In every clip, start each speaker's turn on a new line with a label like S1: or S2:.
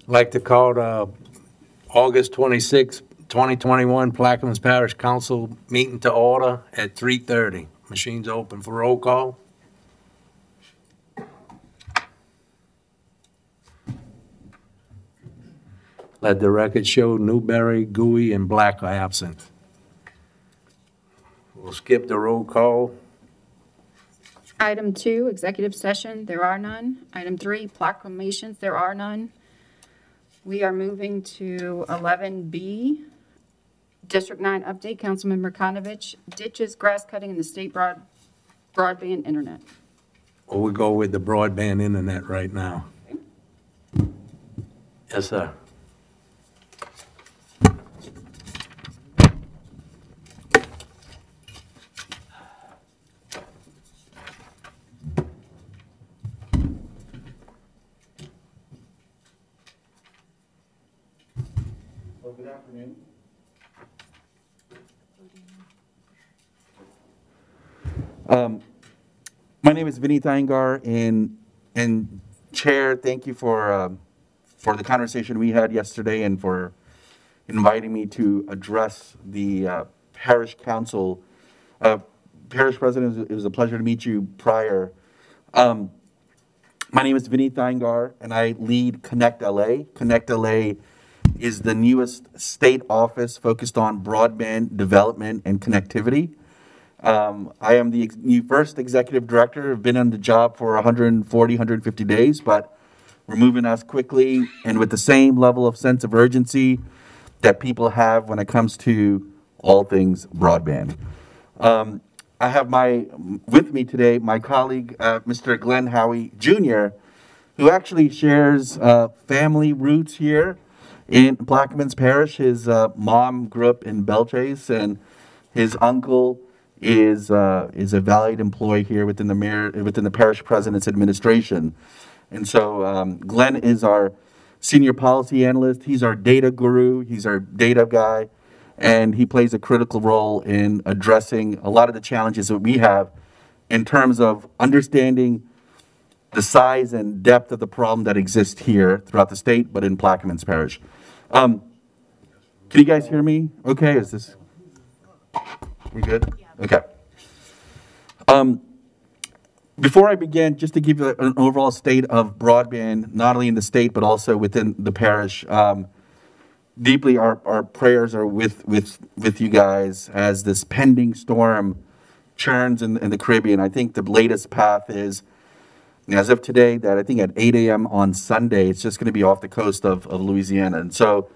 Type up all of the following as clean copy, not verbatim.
S1: I'd like to call the August 26, 2021 Plaquemines Parish Council meeting to order at 3:30. Machines open for roll call. Let the record show Newberry, Gouy, and Black are absent. We'll skip the roll call.
S2: Item 2, executive session, there are none. Item 3, proclamations, there are none. We are moving to 11B, District 9 update, Councilmember Konovich, ditches, grass cutting, and the state broadband internet.
S1: Or we go with the broadband internet right now. Yes, sir.
S3: Well, good afternoon. My name is Vinny Thaingar, and Chair, thank you for the conversation we had yesterday and for inviting me to address the Parish Council. Parish President, it was a pleasure to meet you prior. My name is Vinny Thaingar, and I lead Connect LA. Connect LA is the newest state office focused on broadband development and connectivity. I am the first executive director. I've been on the job for 140, 150 days, but we're moving as quickly and with the same level of sense of urgency that people have when it comes to all things broadband. I have with me today my colleague, Mr. Glenn Howie Jr., who actually shares family roots here in Plaquemines Parish. His mom grew up in Belle, and his uncle is a valued employee here within the parish president's administration. And so Glenn is our senior policy analyst. He's our data guru. He's our data guy. And he plays a critical role in addressing a lot of the challenges that we have in terms of understanding the size and depth of the problem that exists here throughout the state, but in Plaquemines Parish. Can you guys hear me? Okay, we good? Okay. Before I begin, just to give you an overall state of broadband, not only in the state, but also within the parish, deeply our prayers are with you guys as this pending storm churns in the Caribbean. I think the latest path is, as of today, that I think at 8 a.m. on Sunday, it's just going to be off the coast of Louisiana. And so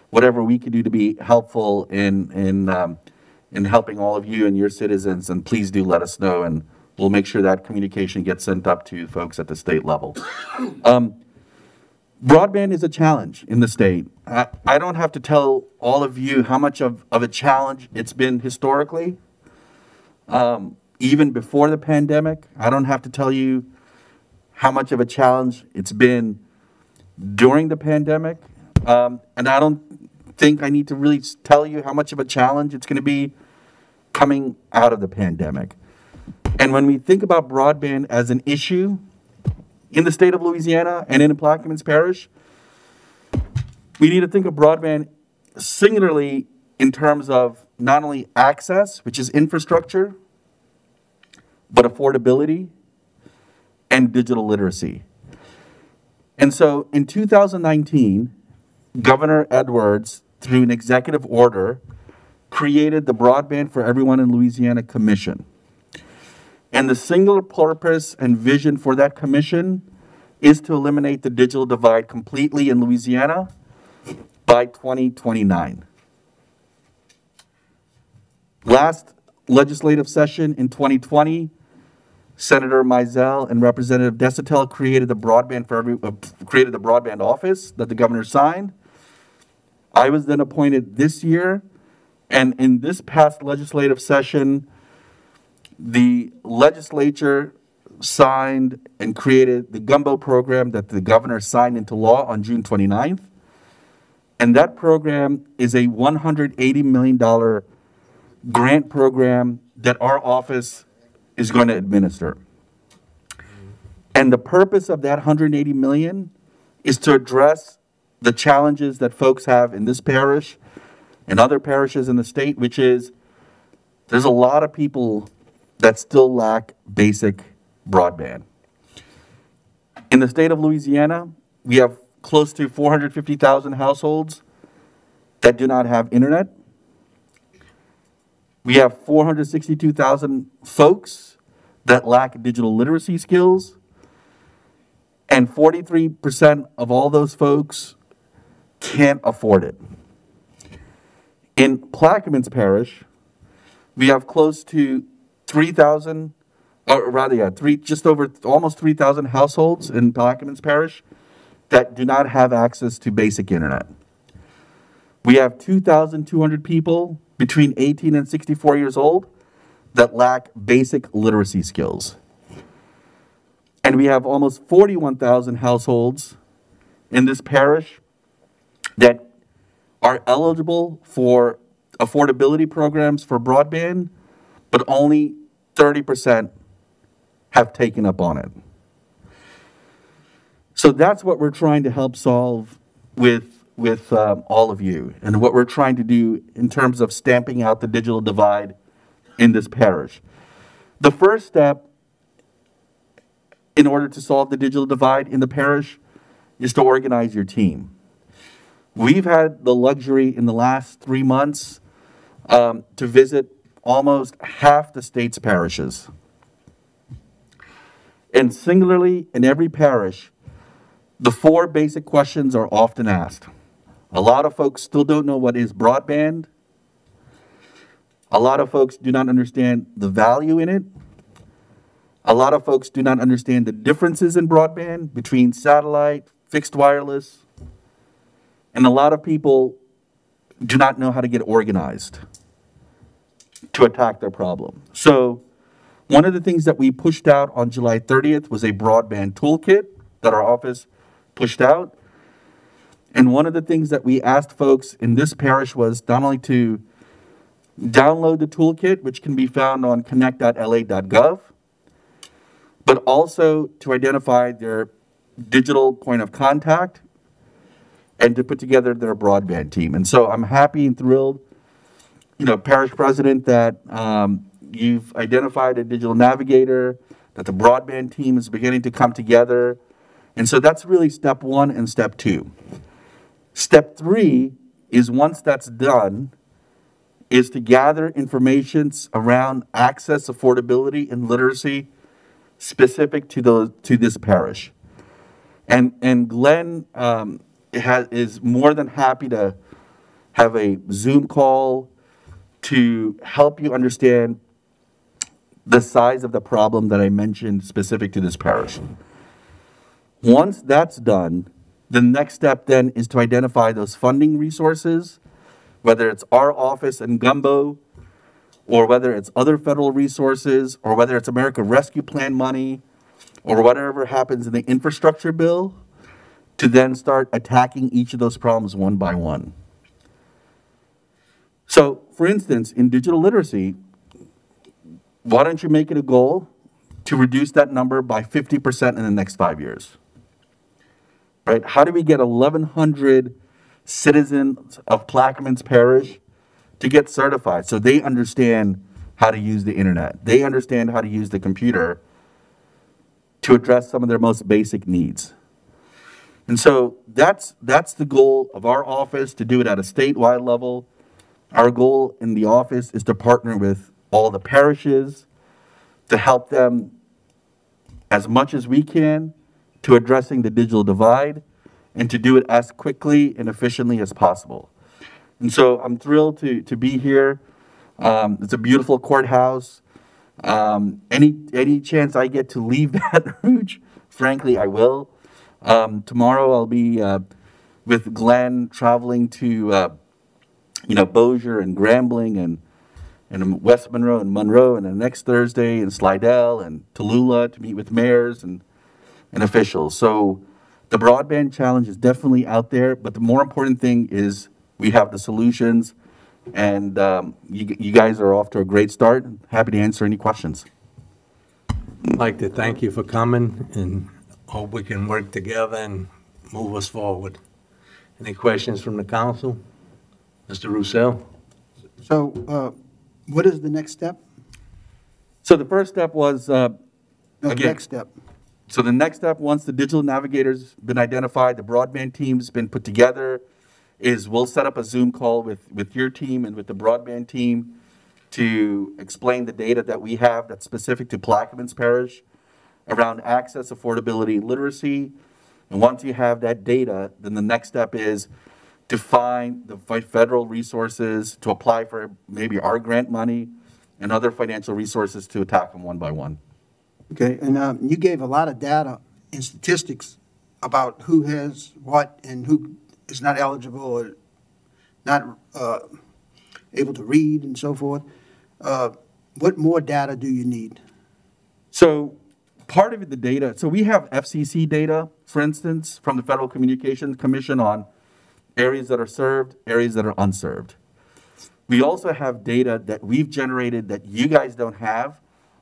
S3: whatever we can do to be helpful in helping all of you and your citizens, and please do let us know, and we'll make sure that communication gets sent up to folks at the state level. Broadband is a challenge in the state. I don't have to tell all of you how much of a challenge it's been historically. Even before the pandemic, I don't have to tell you how much of a challenge it's been during the pandemic. And I don't think I need to really tell you how much of a challenge it's going to be coming out of the pandemic. And when we think about broadband as an issue in the state of Louisiana and in Plaquemines Parish, we need to think of broadband singularly in terms of not only access, which is infrastructure, but affordability and digital literacy. And so in 2019, Governor Edwards, through an executive order, created the Broadband for Everyone in Louisiana Commission. And the singular purpose and vision for that commission is to eliminate the digital divide completely in Louisiana by 2029. Last legislative session in 2020, Senator Mizell and Representative Desitel created the broadband office that the governor signed. I was then appointed this year, and in this past legislative session, the legislature signed and created the Gumbo program that the governor signed into law on June 29th. And that program is a $180 million grant program that our office is going to administer. And the purpose of that $180 million is to address the challenges that folks have in this parish and other parishes in the state, which is there's a lot of people that still lack basic broadband. In the state of Louisiana, we have close to 450,000 households that do not have internet. We have 462,000 folks that lack digital literacy skills. And 43% of all those folks can't afford it. In Plaquemines Parish, we have close to 3,000, or rather, just over almost 3,000 households in Plaquemines Parish that do not have access to basic internet. We have 2,200 people between 18 and 64 years old that lack basic literacy skills. And we have almost 41,000 households in this parish that are eligible for affordability programs for broadband, but only 30% have taken up on it. So that's what we're trying to help solve with all of you, and what we're trying to do in terms of stamping out the digital divide in this parish. The first step in order to solve the digital divide in the parish is to organize your team. We've had the luxury in the last 3 months to visit almost half the state's parishes. And singularly, in every parish, the 4 basic questions are often asked. A lot of folks still don't know what is broadband. A lot of folks do not understand the value in it. A lot of folks do not understand the differences in broadband between satellite, fixed wireless, and a lot of people do not know how to get organized to attack their problem. So one of the things that we pushed out on July 30th was a broadband toolkit that our office pushed out. And one of the things that we asked folks in this parish was not only to download the toolkit, which can be found on connect.la.gov, but also to identify their digital point of contact and to put together their broadband team. And so I'm happy and thrilled, Parish President, that you've identified a digital navigator, that the broadband team is beginning to come together. And so that's really step 1 and step 2. Step 3 is, once that's done, is to gather information around access, affordability, and literacy specific to this parish. And Glenn is more than happy to have a Zoom call to help you understand the size of the problem that I mentioned specific to this parish. Once that's done, the next step then is to identify those funding resources, whether it's our office and Gumbo, or whether it's other federal resources, or whether it's America Rescue Plan money, or whatever happens in the infrastructure bill, to then start attacking each of those problems one by one. So, for instance, in digital literacy, why don't you make it a goal to reduce that number by 50% in the next 5 years? Right? How do we get 1,100 citizens of Plaquemines Parish to get certified so they understand how to use the internet? They understand how to use the computer to address some of their most basic needs. And so that's the goal of our office, to do it at a statewide level. Our goal in the office is to partner with all the parishes to help them as much as we can to addressing the digital divide, and to do it as quickly and efficiently as possible. And so I'm thrilled to be here. It's a beautiful courthouse. Any chance I get to leave that Rouge, frankly, I will. Tomorrow I'll be with Glenn traveling to Bossier and Grambling and West Monroe and Monroe, and the next Thursday in Slidell and Tallulah to meet with mayors and officials. So the broadband challenge is definitely out there, but the more important thing is we have the solutions, and you guys are off to a great start. Happy to answer any questions.
S1: I'd like to thank you for coming, and hope we can work together and move us forward. Any questions from the council? Mr. Roussel?
S4: So, what is the next step?
S3: So the first step was,
S4: No, the
S3: Again.
S4: next step.
S3: so the next step, once the digital navigator's been identified, the broadband team's been put together, is we'll set up a Zoom call with your team and with the broadband team to explain the data that we have that's specific to Plaquemines Parish around access, affordability, literacy. And once you have that data, then the next step is to find the federal resources to apply for maybe our grant money and other financial resources to attack them one by one.
S4: Okay, and you gave a lot of data and statistics about who has what and who is not eligible or not able to read and so forth. What more data do you need?
S3: So part of it, the data, so we have FCC data, for instance, from the Federal Communications Commission on areas that are served, areas that are unserved. We also have data that we've generated that you guys don't have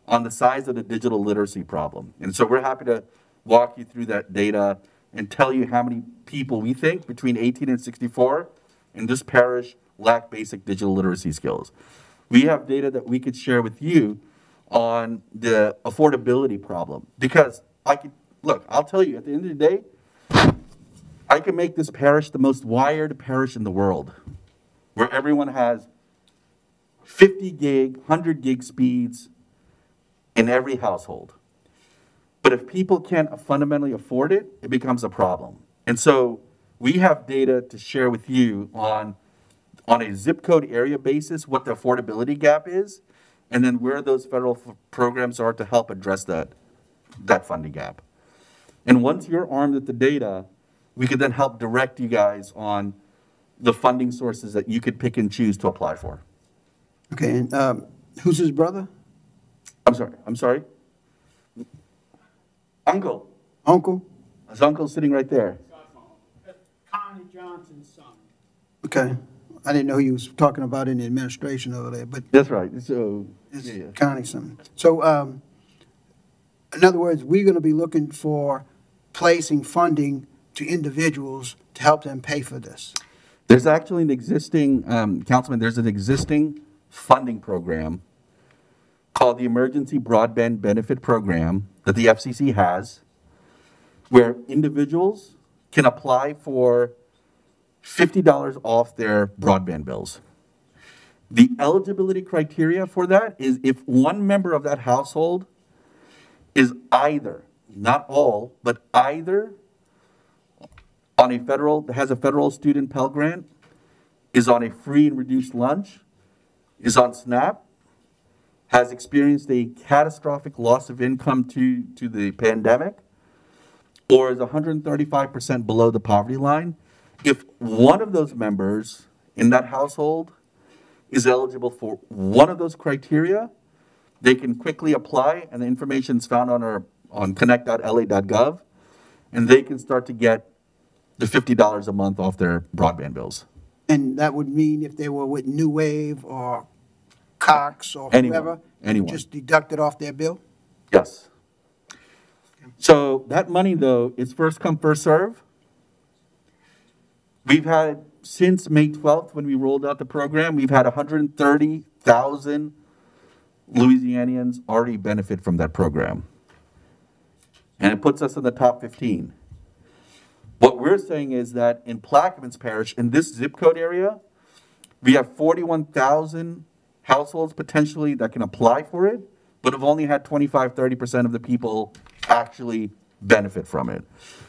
S3: on the size of the digital literacy problem. And so we're happy to walk you through that data and tell you how many people we think between 18 and 64 in this parish lack basic digital literacy skills. We have data that we could share with you on the affordability problem. Because I'll tell you, at the end of the day, I can make this parish the most wired parish in the world, where everyone has 50 gig, 100 gig speeds in every household. But if people can't fundamentally afford it, it becomes a problem. And so we have data to share with you on a zip code area basis what the affordability gap is, and then where those federal programs are to help address that funding gap. And once you're armed with the data, we could then help direct you guys on the funding sources that you could pick and choose to apply for.
S4: Okay, and who's his brother?
S3: I'm sorry? Uncle.
S4: Uncle?
S3: His uncle's sitting right there.
S5: Connie Johnson's son.
S4: Okay. I didn't know he was talking about in the administration over there, but
S3: That's right. So,
S4: it's
S3: yeah.
S4: Connie something. So, in other words, we're going to be looking for placing funding to individuals to help them pay for this.
S3: There's actually an existing, Councilman, there's an existing funding program called the Emergency Broadband Benefit Program that the FCC has, where individuals can apply for $50 off their broadband bills. The eligibility criteria for that is if one member of that household is either, not all, but either on has a federal student Pell Grant, is on a free and reduced lunch, is on SNAP, has experienced a catastrophic loss of income to the pandemic, or is 135% below the poverty line. If one of those members in that household is eligible for one of those criteria, they can quickly apply, and the information is found on connect.la.gov, and they can start to get the $50 a month off their broadband bills.
S4: And that would mean if they were with New Wave or Cox or whoever,
S3: Anyone.
S4: just deduct it off their bill?
S3: Yes. So that money, though, is first come, first serve. We've had, since May 12th, when we rolled out the program, we've had 130,000 Louisianians already benefit from that program. And it puts us in the top 15. What we're saying is that in Plaquemines Parish, in this zip code area, we have 41,000 households potentially that can apply for it, but have only had 25-30% of the people actually benefit from it.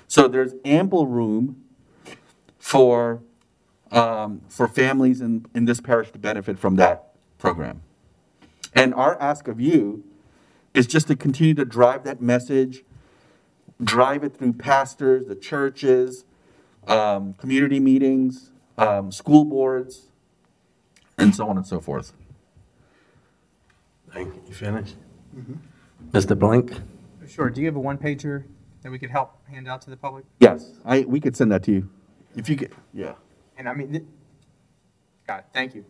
S3: So there's ample room for families in this parish to benefit from that program. And our ask of you is just to continue to drive that message, drive it through pastors, the churches, community meetings, school boards, and so on and so forth.
S1: Thank you. You finished? Mr. Blank?
S5: Sure. Do you have a one-pager that we could help hand out to the public?
S3: Yes, we could send that to you. If you could, yeah.
S5: And I mean, got it. Thank you.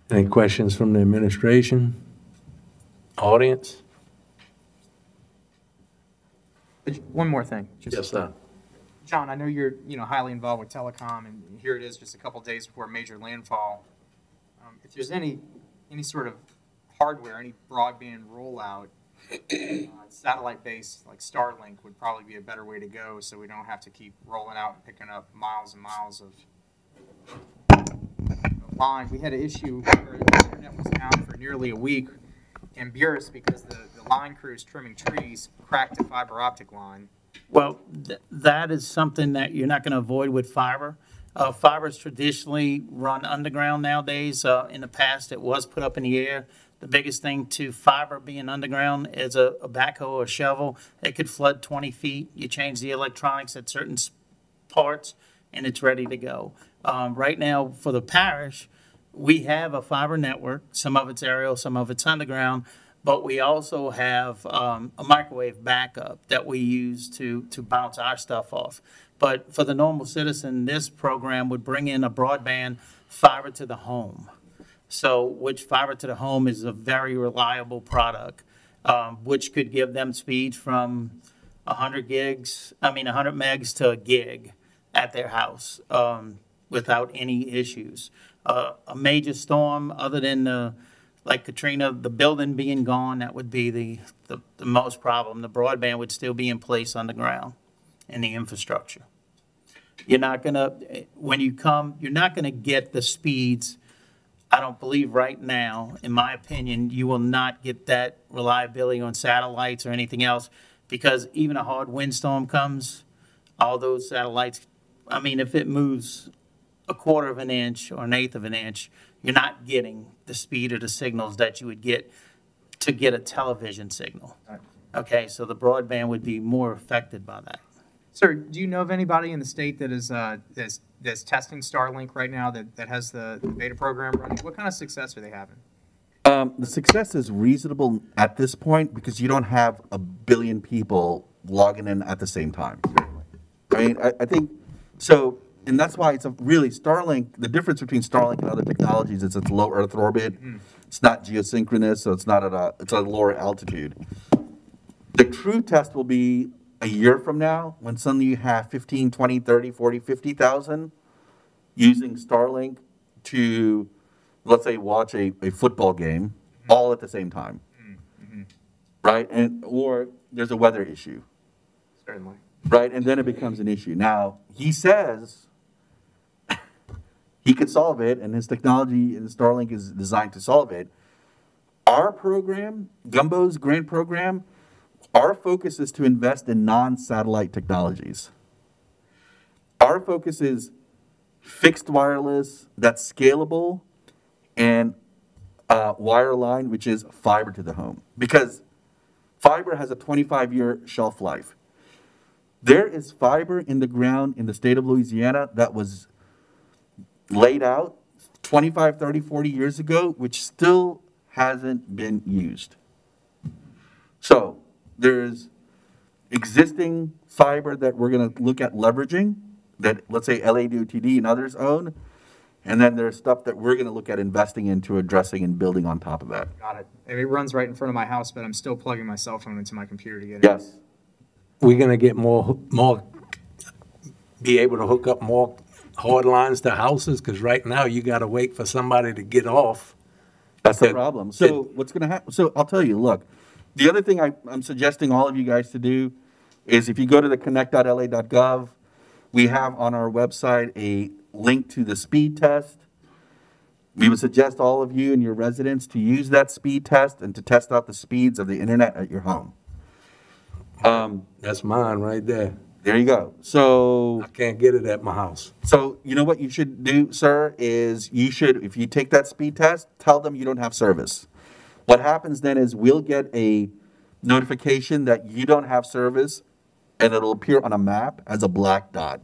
S1: Any questions from the administration? Audience?
S5: One more thing.
S1: Yes, sir.
S5: John, I know you're, highly involved with telecom, and here it is just a couple days before major landfall. If there's any sort of hardware, any broadband rollout, satellite-based like Starlink would probably be a better way to go, so we don't have to keep rolling out and picking up miles and miles of line. We had an issue where the internet was down for nearly a week in Buras because the line crews trimming trees cracked a fiber optic line.
S6: Well, that is something that you're not going to avoid with fiber. Fiber is traditionally run underground nowadays. In the past, it was put up in the air. The biggest thing to fiber being underground is a backhoe or a shovel. It could flood 20 feet. You change the electronics at certain parts, and it's ready to go. Right now, for the parish, we have a fiber network. Some of it's aerial, some of it's underground. But we also have a microwave backup that we use to bounce our stuff off. But for the normal citizen, this program would bring in a broadband fiber to the home. So, which fiber to the home is a very reliable product, which could give them speeds from 100 megs to a gig at their house without any issues. A major storm, other than like Katrina, the building being gone, that would be the most problem. The broadband would still be in place underground in the infrastructure. You're not gonna, when you come, you're not gonna get the speeds. I don't believe right now, in my opinion, you will not get that reliability on satellites or anything else, because even a hard windstorm comes, all those satellites, if it moves a quarter of an inch or an eighth of an inch, you're not getting the speed or the signals that you would get to get a television signal. Okay, so the broadband would be more affected by that.
S5: Sir, do you know of anybody in the state that is that's testing Starlink right now that has the beta program running? What kind of success are they having?
S3: The success is reasonable at this point because you don't have 1 billion people logging in at the same time. I think so, and that's why it's really Starlink. The difference between Starlink and other technologies is it's low Earth orbit. It's not geosynchronous, so it's not it's at a lower altitude. The true test will be a year from now, when suddenly you have 15, 20, 30, 40, 50,000 using Starlink to, let's say, watch a football game all at the same time, right? Or there's a weather issue.
S5: Certainly.
S3: Right, and then it becomes an issue. Now, he says he could solve it, and his technology and Starlink is designed to solve it. Our program, Gumbo's grant program, our focus is to invest in non-satellite technologies. Our focus is fixed wireless that's scalable and wireline, which is fiber to the home. Because fiber has a 25-year shelf life. There is fiber in the ground in the state of Louisiana that was laid out 25, 30, 40 years ago, which still hasn't been used. So there's existing fiber that we're going to look at leveraging that, let's say, LADOTD and others own. And then there's stuff that we're going to look at investing into, addressing, and building on top of that.
S5: Got it. And it runs right in front of my house, but I'm still plugging my cell phone into my computer to get it.
S3: Yes.
S1: We're gonna get be able to hook up more hard lines to houses, because right now you gotta wait for somebody to get off.
S3: That's the problem. So what's going to happen? So I'll tell you, look, the other thing I'm suggesting all of you guys to do is if you go to the connect.la.gov, we have on our website a link to the speed test. We would suggest all of you and your residents to use that speed test and to test out the speeds of the internet at your home.
S1: That's mine right there.
S3: There you go. So
S1: I can't get it at my house.
S3: So you know what you should do, sir, is you should, if you take that speed test, tell them you don't have service. What happens then is we'll get a notification that you don't have service, and it'll appear on a map as a black dot.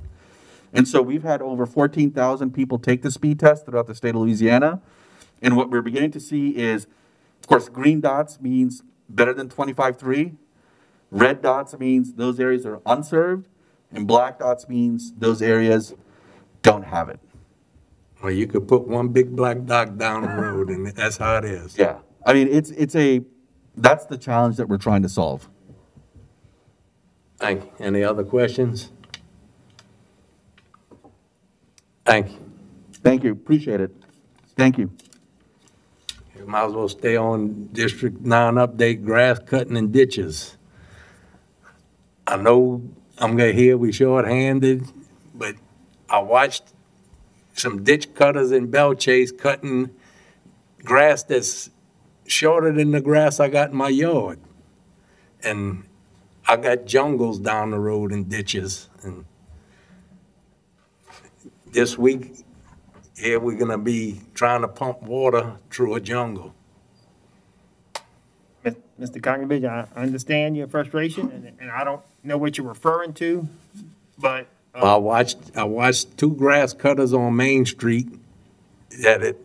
S3: And so we've had over 14,000 people take the speed test throughout the state of Louisiana. And what we're beginning to see is, of course, green dots means better than 25.3. Red dots means those areas are unserved, and black dots means those areas don't have it.
S1: Well, you could put one big black dot down the road, and that's how it is.
S3: Yeah. I mean, that's the challenge that we're trying to solve.
S1: Thank you. Any other questions? Thank you.
S3: Thank you, appreciate it. Thank you.
S1: You might as well stay on District 9 update, grass cutting and ditches. I know I'm gonna hear we short-handed, but I watched some ditch cutters in Belle Chase cutting grass that's shorter than the grass I got in my yard. And I got jungles down the road and ditches. And this week, here we're gonna be trying to pump water through a jungle.
S7: Mr. Congressman, I understand your frustration, and I don't know what you're referring to, but.
S1: I watched two grass cutters on Main Street that it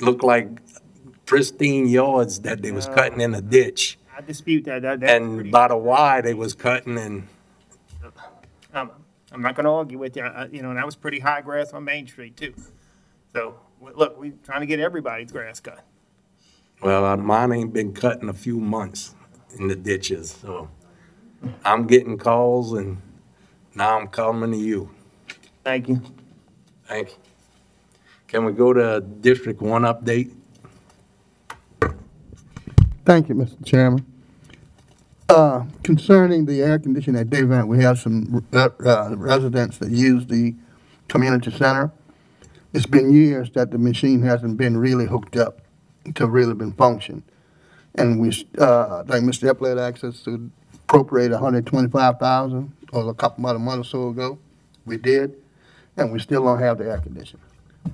S1: looked like pristine yards that they was cutting in a ditch.
S7: I dispute that. That's
S1: And
S7: pretty-
S1: by the Y, they was cutting and,
S7: I'm not gonna argue with you, you know, and that was pretty high grass on Main Street too. So, look, we trying to get everybody's grass cut.
S1: well, mine ain't been cut in a few months in the ditches, so I'm getting calls and now I'm coming to you.
S7: Thank you.
S1: Thank you. Can we go to District 1 update?
S4: Thank you, Mr. Chairman. Concerning the air conditioning at Davant, we have some residents that use the community center. It's been years that the machine hasn't been really hooked up to really been function. And we, like Mr. Epler asked us to appropriate $125,000 or a couple of months or so ago. We did, and we still don't have the air conditioner.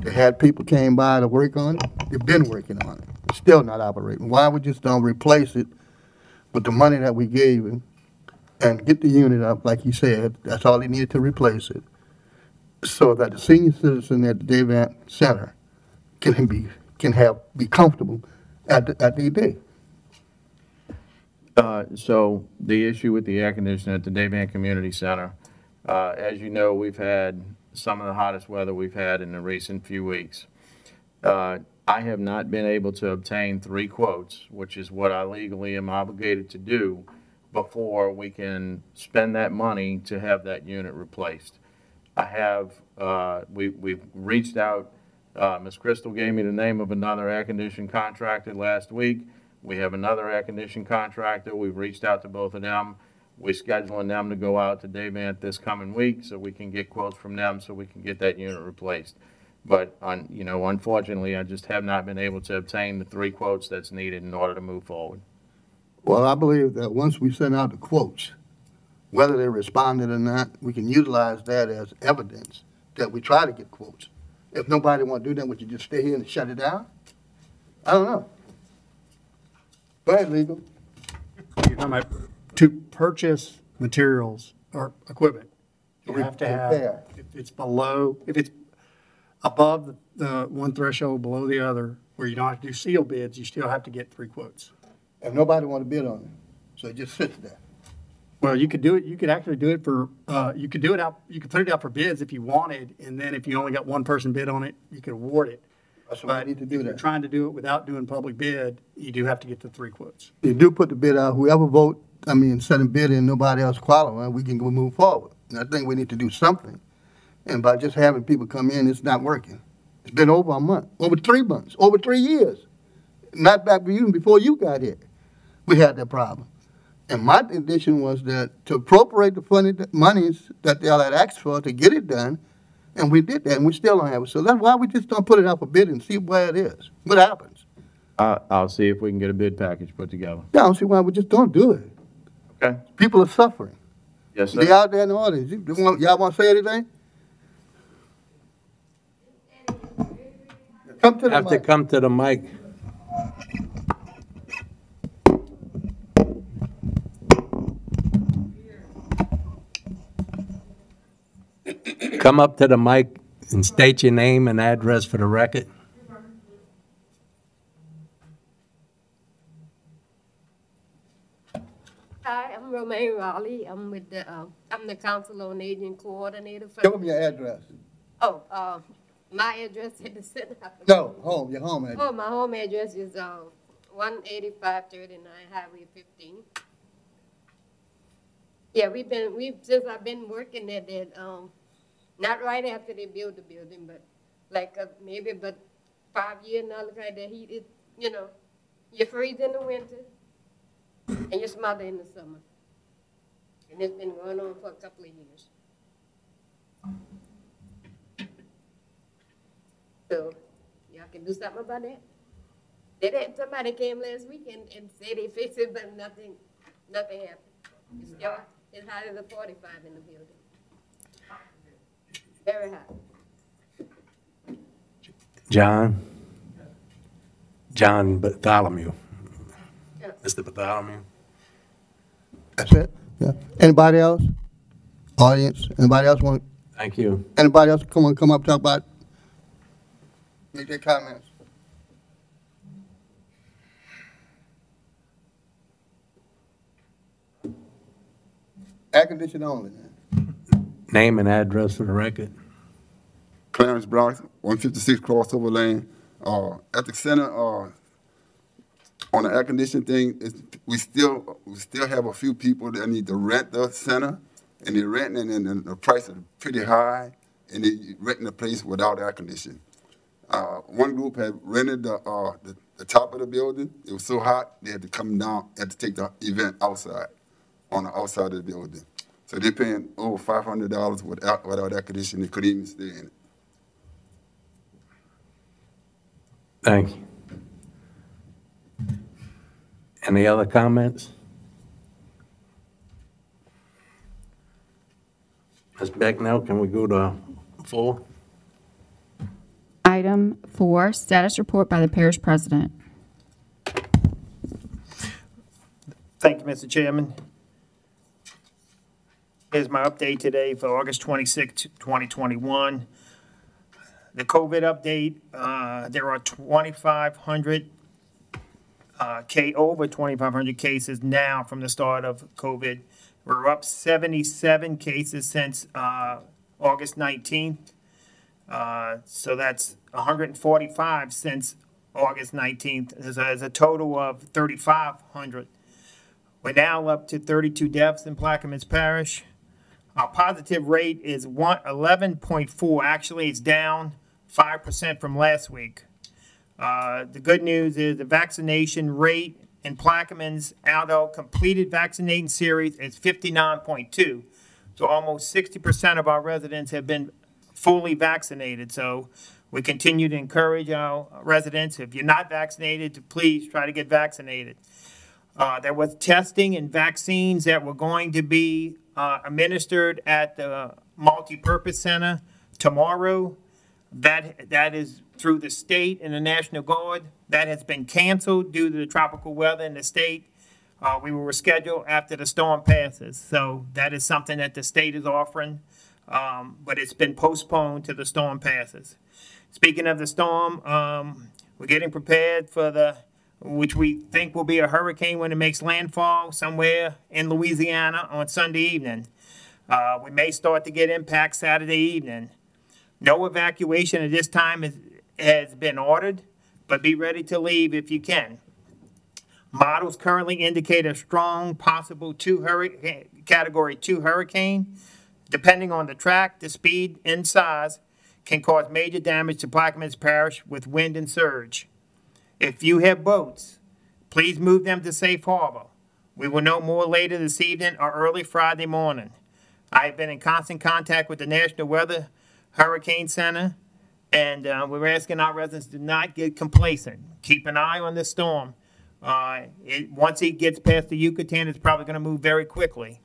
S4: They had people came by to work on it. They've been working on it. It's still not operating. Why we just don't replace it with the money that we gave him and get the unit up, like he said, that's all he needed to replace it, so that the senior citizen at the Davant Center can be comfortable at the day.
S8: So the issue with the air conditioner at the Davant Community Center, as you know, we've had some of the hottest weather we've had in the recent few weeks. I have not been able to obtain 3 quotes, which is what I legally am obligated to do before we can spend that money to have that unit replaced. I have, we've reached out, Ms. Crystal gave me the name of another air conditioning contractor last week. We have another air conditioning contractor. We've reached out to both of them. We're scheduling them to go out to Davant this coming week so we can get quotes from them so we can get that unit replaced. But, you know, unfortunately, I just have not been able to obtain the 3 quotes that's needed in order to move forward.
S4: Well, I believe that once we send out the quotes, whether they responded or not, we can utilize that as evidence that we try to get quotes. If nobody want to do that, would you just stay here and shut it down? I don't know. Go ahead, legal.
S9: You're talking about to purchase materials or equipment. You have to have,
S4: Repair.
S9: if it's below, if it's above the one threshold, below the other, where you don't have to do seal bids, you still have to get 3 quotes.
S4: If nobody want to bid on it, so it just sits there.
S9: Well, you could do it, you could actually do it for, you could do it out, you could put it out for bids if you wanted, and then if you only got one person bid on it, you could award it.
S4: That's what
S9: But
S4: we need to
S9: if
S4: do
S9: you're
S4: that.
S9: trying to do it without doing public bid, you do have to get the 3 quotes.
S4: You do put the bid out, whoever send a bid in, nobody else qualify, we can go move forward. And I think we need to do something. And by just having people come in, it's not working. It's been over a month, over 3 months, over 3 years. Not back even before you got here, we had that problem. And my condition was that to appropriate the monies that they all had asked for to get it done, and we did that, and we still don't have it. So that's why we just don't put it out for bid and see where it is, what happens.
S8: I'll see if we can get a bid package put together.
S4: Yeah, I don't see why we just don't do it.
S8: Okay?
S4: People are suffering.
S8: Yes,
S4: They
S8: sir.
S4: out there in the audience. Y'all want to say anything? Come to the
S1: Have to
S4: mic.
S1: come to the mic. Come up to the mic and state your name and address for the record.
S10: Hi, I'm Romaine Raleigh. I'm with the, I'm the Council on Aging Coordinator for.
S4: Give them your address.
S10: Oh, my address at the center.
S4: No, home, your home address.
S10: Oh, my home address is, 18539 Highway 15. Yeah, since I've been working at that, Not right after they build the building, but like maybe but 5 years now, look like the heat is, you know, you freeze in the winter and you smother in the summer. And it's been going on for a couple of years. So y'all can do something about that. Somebody came last week and said they fixed it, but nothing happened. It's still, it's hotter than 45 in the building. Very hot.
S1: John Bartholomew.
S10: Yeah.
S1: Mr. Bartholomew.
S4: That's it? Yeah. Anybody else? Audience? Anybody else want,
S1: Thank you.
S4: anybody else come up, talk about, make their comments? Air conditioning only, man.
S1: Name and address for the record.
S11: Clarence Bryce, 156 Crossover Lane. At the center, on the air conditioning thing, we still have a few people that need to rent the center, and they're renting, and the price is pretty high, and they're renting the place without air conditioning. One group had rented the top of the building. It was so hot they had to come down, had to take the event outside, on the outside of the building. So they're paying over $500 without air conditioning. They couldn't even stay in it.
S1: Thank you. Any other comments? Ms. Becknell, can we go to 4?
S2: Item 4, status report by the parish president.
S7: Thank you, Mr. Chairman. Here's my update today for August 26, 2021. The COVID update, there are 2,500, over 2,500 cases now from the start of COVID. We're up 77 cases since August 19th. So that's 145 since August 19th. There's a total of 3,500. We're now up to 32 deaths in Plaquemines Parish. Our positive rate is 11.4. Actually, it's down 5% from last week. The good news is the vaccination rate in Plaquemines out of completed vaccinating series is 59.2. So almost 60% of our residents have been fully vaccinated. So we continue to encourage our residents, if you're not vaccinated, to please try to get vaccinated. There was testing and vaccines that were going to be administered at the multipurpose center tomorrow. That is through the state and the National Guard. That has been canceled due to the tropical weather in the state. We were scheduled after the storm passes. So that is something that the state is offering, but it's been postponed till the storm passes. Speaking of the storm, we're getting prepared for which we think will be a hurricane when it makes landfall somewhere in Louisiana on Sunday evening. We may start to get impact Saturday evening. No evacuation at this time has been ordered, but be ready to leave if you can. Models currently indicate a strong possible Category 2 hurricane. Depending on the track, the speed, and size, can cause major damage to Plaquemines Parish with wind and surge. If you have boats, please move them to safe harbor. We will know more later this evening or early Friday morning. I have been in constant contact with the National Weather Hurricane Center, and we're asking our residents to not get complacent. Keep an eye on this storm. Once it gets past the Yucatan, it's probably going to move very quickly.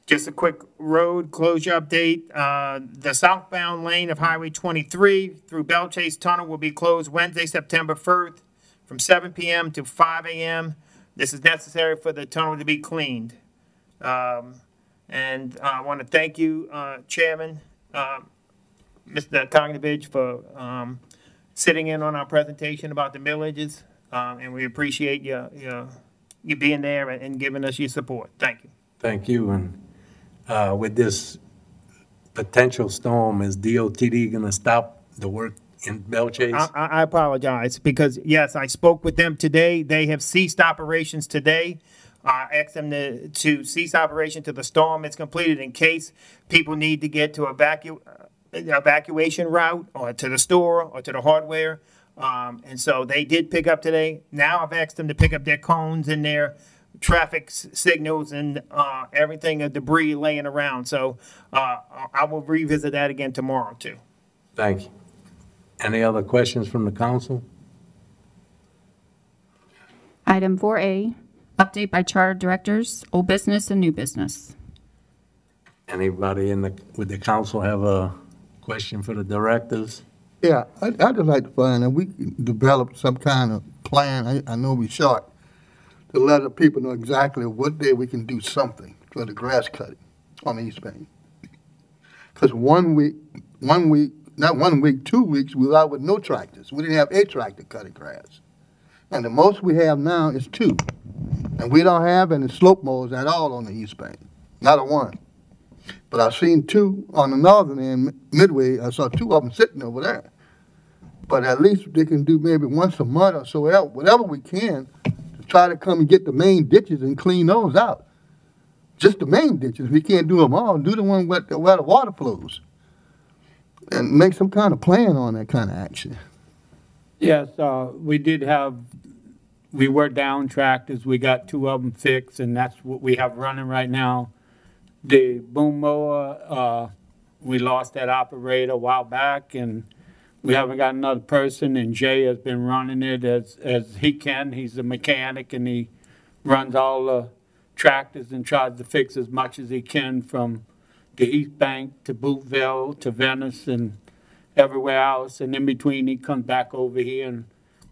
S7: Just a quick road closure update. The southbound lane of Highway 23 through Belle Chase Tunnel will be closed Wednesday, September 1st from 7 p.m. to 5 a.m. This is necessary for the tunnel to be cleaned. And I want to thank you, Chairman, Mr. Cognitivich, for sitting in on our presentation about the millages, and we appreciate you being there and giving us your support. Thank you.
S1: Thank you. And with this potential storm, is DOTD going to stop the work in Belle Chase?
S7: I apologize because, yes, I spoke with them today. They have ceased operations today. Ask them to cease operation till the storm is completed in case people need to get to evacuation route or to the store or to the hardware. And so they did pick up today. Now I've asked them to pick up their cones and their traffic signals and everything of debris laying around. So I will revisit that again tomorrow too.
S1: Thank you. Any other questions from the council?
S2: Item 4A, update by charter directors, old business and new business.
S1: Anybody with the council have a question for the directors?
S12: Yeah, I'd just like to find that we can develop some kind of plan. I know we're short, to let the people know exactly what day we can do something for the grass cutting on the East Bank. Because 1 week, 2 weeks, we were out with no tractors. We didn't have a tractor cutting grass. And the most we have now is 2. And we don't have any slope mowers at all on the East Bank, not a one. But I've seen 2 on the northern end, Midway. I saw 2 of them sitting over there. But at least they can do maybe once a month or so, whatever we can, to try to come and get the main ditches and clean those out. Just the main ditches. We can't do them all. Do the one where the water flows. And make some kind of plan on that kind of action.
S13: Yes, we were down tractors. We got 2 of them fixed, and that's what we have running right now. The boom mower, we lost that operator a while back, and we haven't got another person, and Jay has been running it as he can. He's a mechanic, and he runs all the tractors and tries to fix as much as he can from the East Bank to Bootville to Venice and everywhere else. And in between, he comes back over here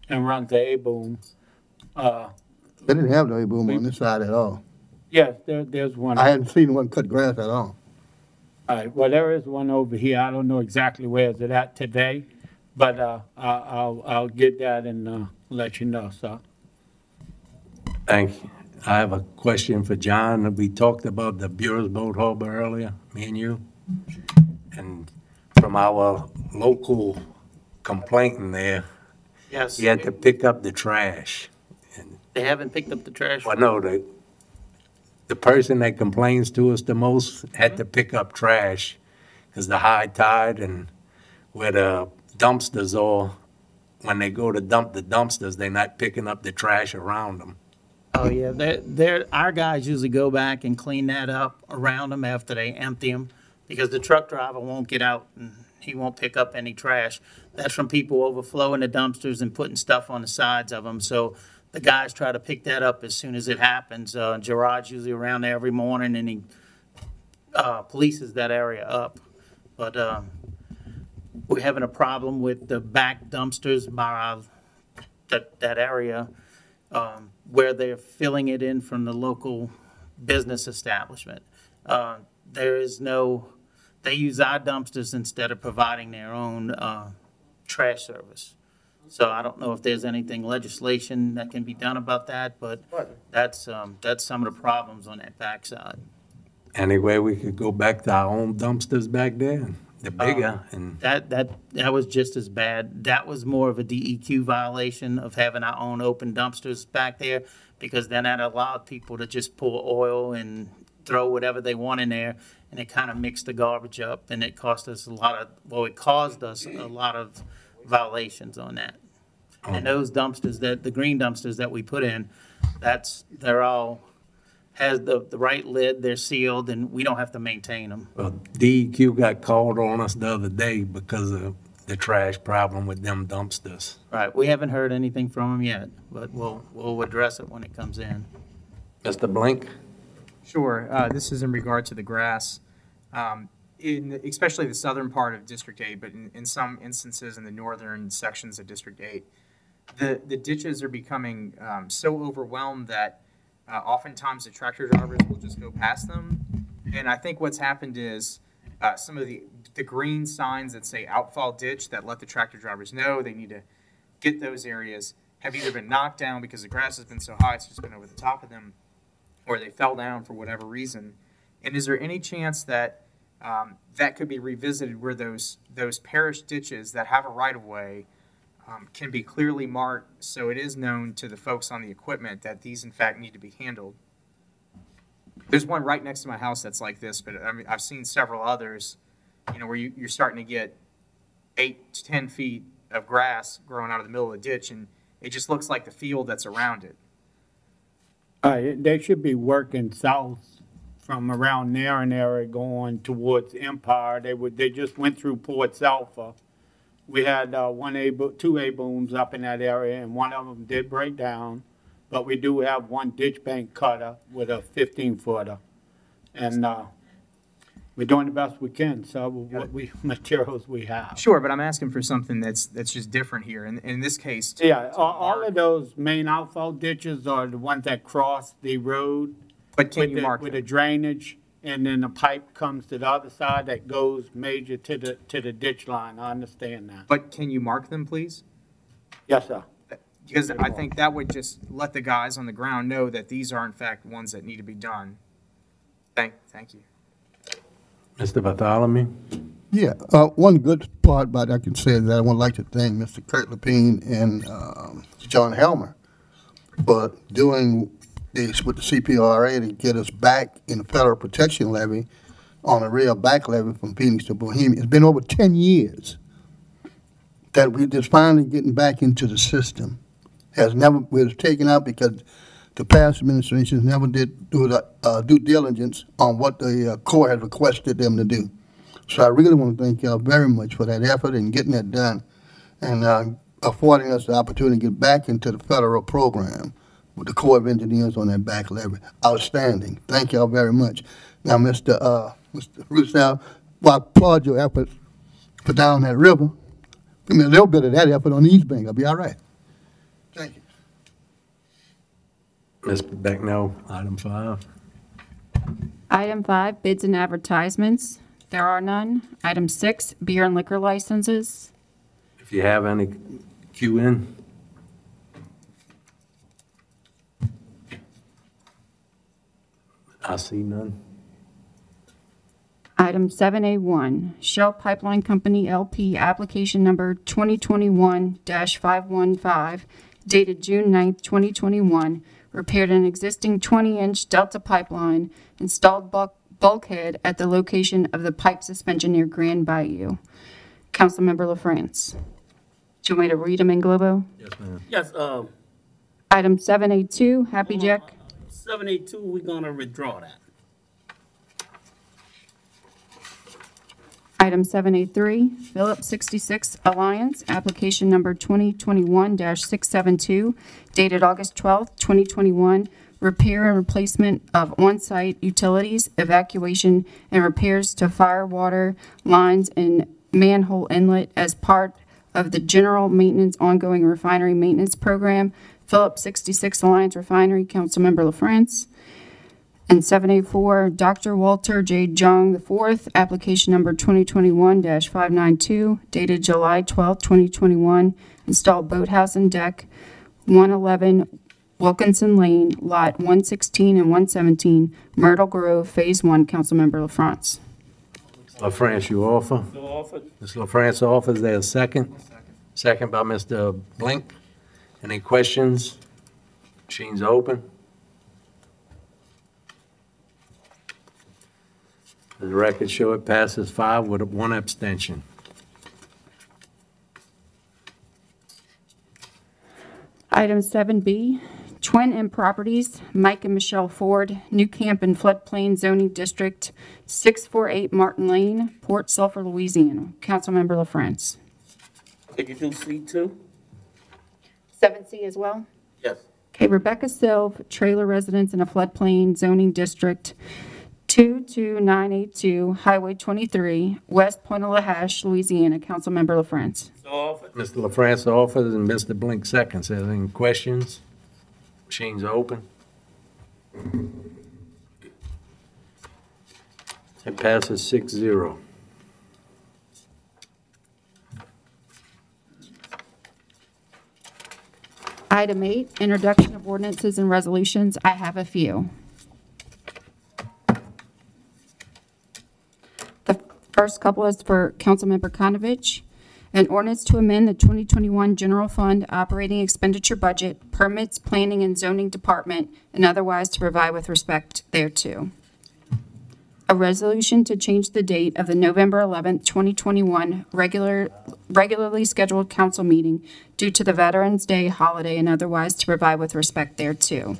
S13: and runs the A-boom.
S12: They didn't have the A-boom on this side at all.
S13: Yes, there's one.
S12: I hadn't seen one cut grass at all.
S13: All right, well, there is one over here. I don't know exactly where it's at today, but I'll get that and let you know, sir.
S1: Thank you. I have a question for John. We talked about the Bureau's Boat Harbor earlier, me and you. And from our local complainant there,
S6: Yes.
S1: he had to pick up the trash.
S6: They haven't picked up the trash.
S1: Well, no, the person that complains to us the most had to pick up trash because the high tide and where the dumpsters are, when they go to dump the dumpsters, they're not picking up the trash around them.
S6: Oh, yeah, our guys usually go back and clean that up around them after they empty them, because the truck driver won't get out and he won't pick up any trash. That's from people overflowing the dumpsters and putting stuff on the sides of them. So the guys try to pick that up as soon as it happens. Gerard's usually around there every morning, and he polices that area up. But we're having a problem with the back dumpsters by that area where they're filling it in from the local business establishment. They use our dumpsters instead of providing their own trash service. So I don't know if there's anything legislation that can be done about that, but that's some of the problems on that backside.
S1: Any way we could go back to our own dumpsters back there, the bigger, and
S6: That was just as bad. That was more of a DEQ violation of having our own open dumpsters back there, because then that allowed people to just pour oil and throw whatever they want in there, and it kind of mixed the garbage up, and it caused us a lot of violations on that. And those dumpsters, the green dumpsters that we put in, they're all has the right lid, they're sealed, and we don't have to maintain them.
S1: well, DEQ got called on us the other day because of the trash problem with them dumpsters.
S6: Right, we haven't heard anything from them yet, but we'll address it when it comes in.
S1: Mr. Blink?
S5: Sure. This is in regard to the grass, especially the southern part of District 8, but in some instances in the northern sections of District 8. The ditches are becoming so overwhelmed that oftentimes the tractor drivers will just go past them. And I think what's happened is some of the green signs that say outfall ditch that let the tractor drivers know they need to get those areas have either been knocked down because the grass has been so high it's just been over the top of them, or they fell down for whatever reason. And is there any chance that that could be revisited where those parish ditches that have a right-of-way can be clearly marked so it is known to the folks on the equipment that these in fact need to be handled? There's one right next to my house that's like this, but I mean, I've seen several others, you know, where you're starting to get 8 to 10 feet of grass growing out of the middle of the ditch, and it just looks like the field that's around it.
S13: They should be working south from around Narran area going towards Empire. They just went through Port Sulphur. We had two A-booms up in that area, and one of them did break down. But we do have one ditch bank cutter with a 15-footer. And we're doing the best we can, so what materials we have.
S5: Sure, but I'm asking for something that's just different here. In this case,
S13: Yeah, all of those main outfall ditches are the ones that cross the road.
S5: But can
S13: with
S5: you
S13: the-
S5: mark
S13: With
S5: them?
S13: the drainage, and then the pipe comes to the other side that goes major to the ditch line. I understand that.
S5: But can you mark them, please?
S13: Yes, sir.
S5: Because I think that would just let the guys on the ground know that these are in fact ones that need to be done. Thank you.
S1: Mr. Bartholomew?
S12: Yeah, one good part about I can say is that I would like to thank Mr. Kurt Lepine and John Helmer for doing this with the CPRA to get us back in the federal protection levy on a real back levy from Phoenix to Bohemia. It's been over 10 years that we're just finally getting back into the system. Was taken out because the past administrations never did do the due diligence on what the Corps had requested them to do. So I really want to thank y'all very much for that effort and getting that done and affording us the opportunity to get back into the federal program with the Corps of Engineers on that back levy. Outstanding. Thank y'all very much. Now, Mr. Rousseau, well, I applaud your efforts for down that river. Give me a little bit of that effort on the East Bank. I'll be all right. Thank you.
S1: Ms. Becknell, item 5.
S2: Item 5, bids and advertisements. There are none. Item 6, beer and liquor licenses.
S1: If you have any, queue in. I see none.
S2: Item 7A1, Shell Pipeline Company LP, application number 2021-515, dated June 9th, 2021, repaired an existing 20-inch Delta pipeline, installed bulkhead at the location of the pipe suspension near Grand Bayou. Councilmember Lafrance. Do you want me to read them in Globo?
S1: Yes, ma'am.
S6: Yes,
S2: Item 7A2, Happy Jack.
S6: 782, we're gonna withdraw that.
S2: Item 7A3, Phillips 66 Alliance, application number 2021-672, dated August 12th, 2021, repair and replacement of on-site utilities, evacuation and repairs to fire water lines and manhole inlet as part of the general maintenance ongoing refinery maintenance program, Phillips 66 Alliance Refinery, Councilmember LaFrance. And 7A4, Dr. Walter J. Jung IV, application number 2021-592, dated July 12, 2021, installed boathouse and deck, 111 Wilkinson Lane, Lot 116 and 117, Myrtle Grove, Phase 1, Councilmember LaFrance.
S1: LaFrance, you offer? Ms. LaFrance offers there a second? Second by Mr. Blink. Any questions? Machine's open. The record show it passes 5 with 1 abstention.
S2: Item 7B, Twin M Properties, Mike and Michelle Ford, New Camp and Floodplain Zoning District, 648 Martin Lane, Port Sulphur, Louisiana. Councilmember LaFrance.
S6: Did you do C2?
S2: 7C as well?
S6: Yes.
S2: Okay, Rebecca Silv, Trailer Residence in a Floodplain Zoning District, 22982 Highway 23, West Pointe-a-la-Hache, Louisiana. Councilmember LaFrance.
S6: So offered.
S1: Mr. LaFrance offers and Mr. Blink seconds. Any questions? Machine's open. It passes 6-0.
S2: Item 8, Introduction of Ordinances and Resolutions. I have a few. The first couple is for Councilmember Konovich. An ordinance to amend the 2021 general fund operating expenditure budget, permits, planning, and zoning department, and otherwise to provide with respect thereto. A resolution to change the date of the November 11th, 2021 regularly scheduled council meeting due to the Veterans Day holiday and otherwise to provide with respect thereto.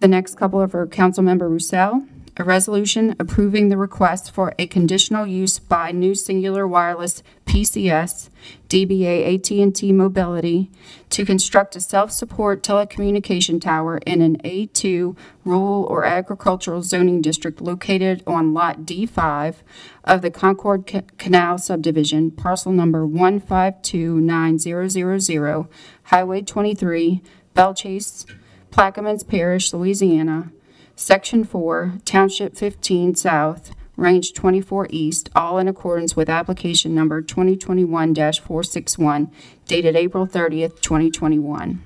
S2: The next couple are for Councilmember Roussel. A resolution approving the request for a conditional use by New Singular Wireless PCS DBA AT&T Mobility to construct a self-support telecommunication tower in an A2 rural or agricultural zoning district located on Lot D5 of the Concord Canal subdivision, parcel number 1529000, Highway 23, Belle Chasse, Plaquemines Parish, Louisiana, Section 4, Township 15 South, Range 24 East, all in accordance with application number 2021-461, dated April 30th, 2021.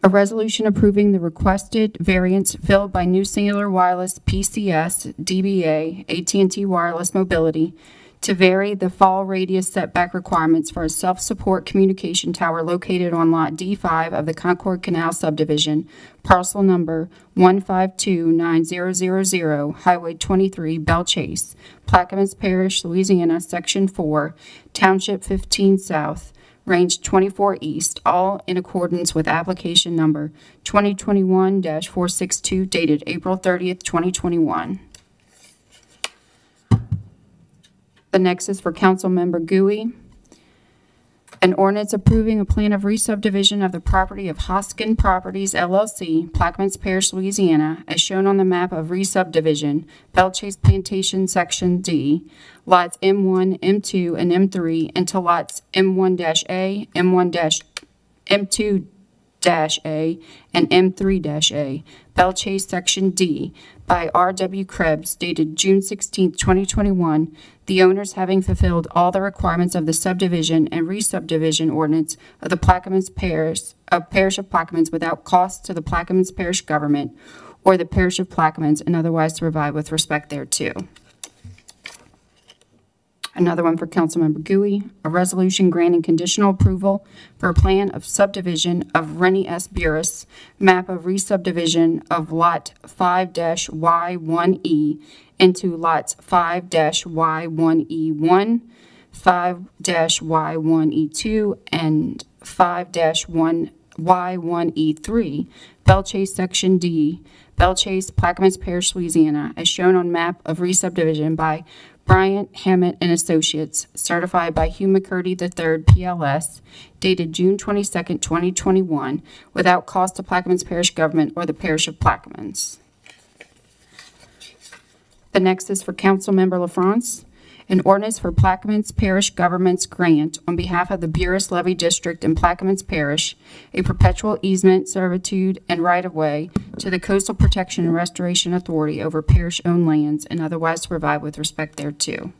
S2: A resolution approving the requested variance filled by New Singular Wireless PCS DBA AT&T Wireless Mobility to vary the fall radius setback requirements for a self-support communication tower located on Lot D5 of the Concord Canal subdivision, parcel number 1529000, Highway 23, Belle Chasse, Plaquemines Parish, Louisiana, Section 4, Township 15 South, Range 24 East, all in accordance with application number 2021-462, dated April 30th, 2021. The next is for Councilmember Gui. An ordinance approving a plan of re-subdivision of the property of Hoskin Properties LLC, Plaquemines Parish, Louisiana, as shown on the map of re-subdivision, Belle Chasse Plantation, Section D, lots M1, M2, and M3, into lots M1-A, M2-A, and M3-A, Belle Chasse Section D, by R.W. Krebs, dated June 16, 2021, the owners having fulfilled all the requirements of the subdivision and re-subdivision ordinance of the Plaquemines Parish of Plaquemines without cost to the Plaquemines Parish government or the Parish of Plaquemines, and otherwise to provide with respect thereto. Another one for Councilmember Gui, a resolution granting conditional approval for a plan of subdivision of Rennie S. Burris, map of re-subdivision of Lot 5-Y1E into lots 5-Y1E1, 5-Y1E2, and 5-Y1E3, Belle Chasse Section D, Belle Chasse, Plaquemines Parish, Louisiana, as shown on map of re-subdivision by Bryant, Hammett, and Associates, certified by Hugh McCurdy III, PLS, dated June 22, 2021, without cost to Plaquemines Parish government or the Parish of Plaquemines. The next is for Councilmember Lafrance. An ordinance for Plaquemines Parish government's grant on behalf of the Burris Levy District in Plaquemines Parish, a perpetual easement, servitude, and right-of-way to the Coastal Protection and Restoration Authority over parish-owned lands and otherwise to provide with respect thereto.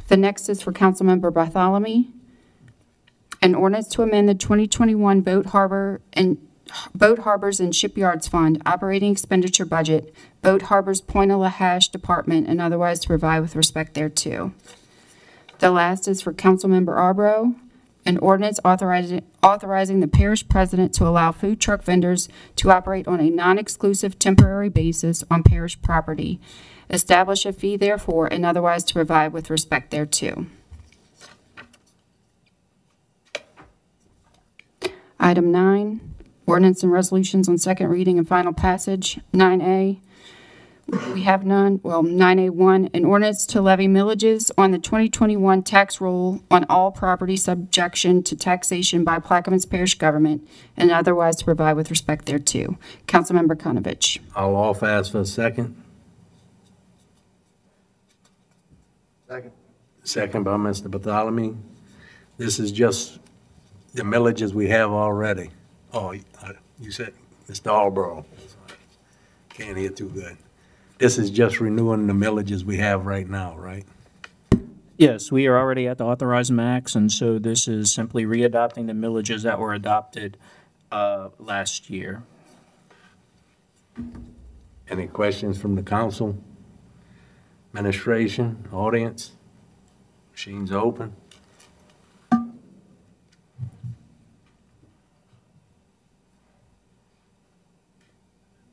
S2: The next is for Councilmember Bartholomew. An ordinance to amend the 2021 Boat Harbors and Shipyards Fund operating expenditure budget, Boat Harbors Point-a-la-Hache Department, and otherwise to provide with respect thereto. The last is for Councilmember Arbro. An ordinance authorizing the parish president to allow food truck vendors to operate on a non-exclusive temporary basis on parish property, establish a fee therefore, and otherwise to provide with respect thereto. Item 9. Ordinance and resolutions on second reading and final passage. 9A, we have none. Well, 9A1, an ordinance to levy millages on the 2021 tax roll on all property subjection to taxation by Plaquemines Parish government and otherwise to provide with respect thereto. Councilmember Konovich.
S1: I'll offer ask for a second.
S12: Second.
S1: Second by Mr. Bartholomew. This is just the millages we have already. Oh, you said Mr. Alborough. Can't hear too good. This is just renewing the millages we have right now, right?
S14: Yes, we are already at the authorized max, and so this is simply readopting the millages that were adopted last year.
S1: Any questions from the council? Administration, audience? Machines open.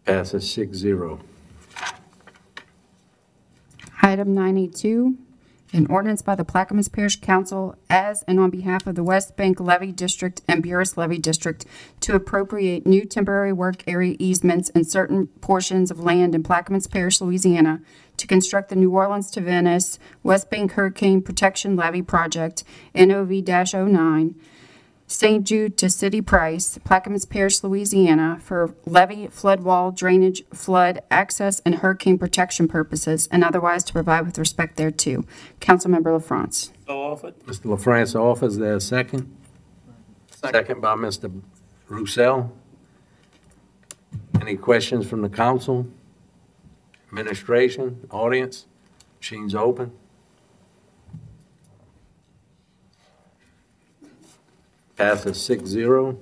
S1: Passes 6-0.
S2: Item 9A2, an ordinance by the Plaquemines Parish Council as and on behalf of the West Bank Levy District and Buras Levy District to appropriate new temporary work area easements in certain portions of land in Plaquemines Parish, Louisiana, to construct the New Orleans to Venice West Bank Hurricane Protection Levy Project, NOV-09, St. Jude to City Price, Plaquemines Parish, Louisiana, for levee, flood wall, drainage, flood, access, and hurricane protection purposes, and otherwise to provide with respect thereto. Councilmember Lafrance.
S6: So offered.
S1: Mr. LaFrance offers there a second. Second by Mr. Roussel. Any questions from the council? Administration, audience? Machines open. Passes 6-0.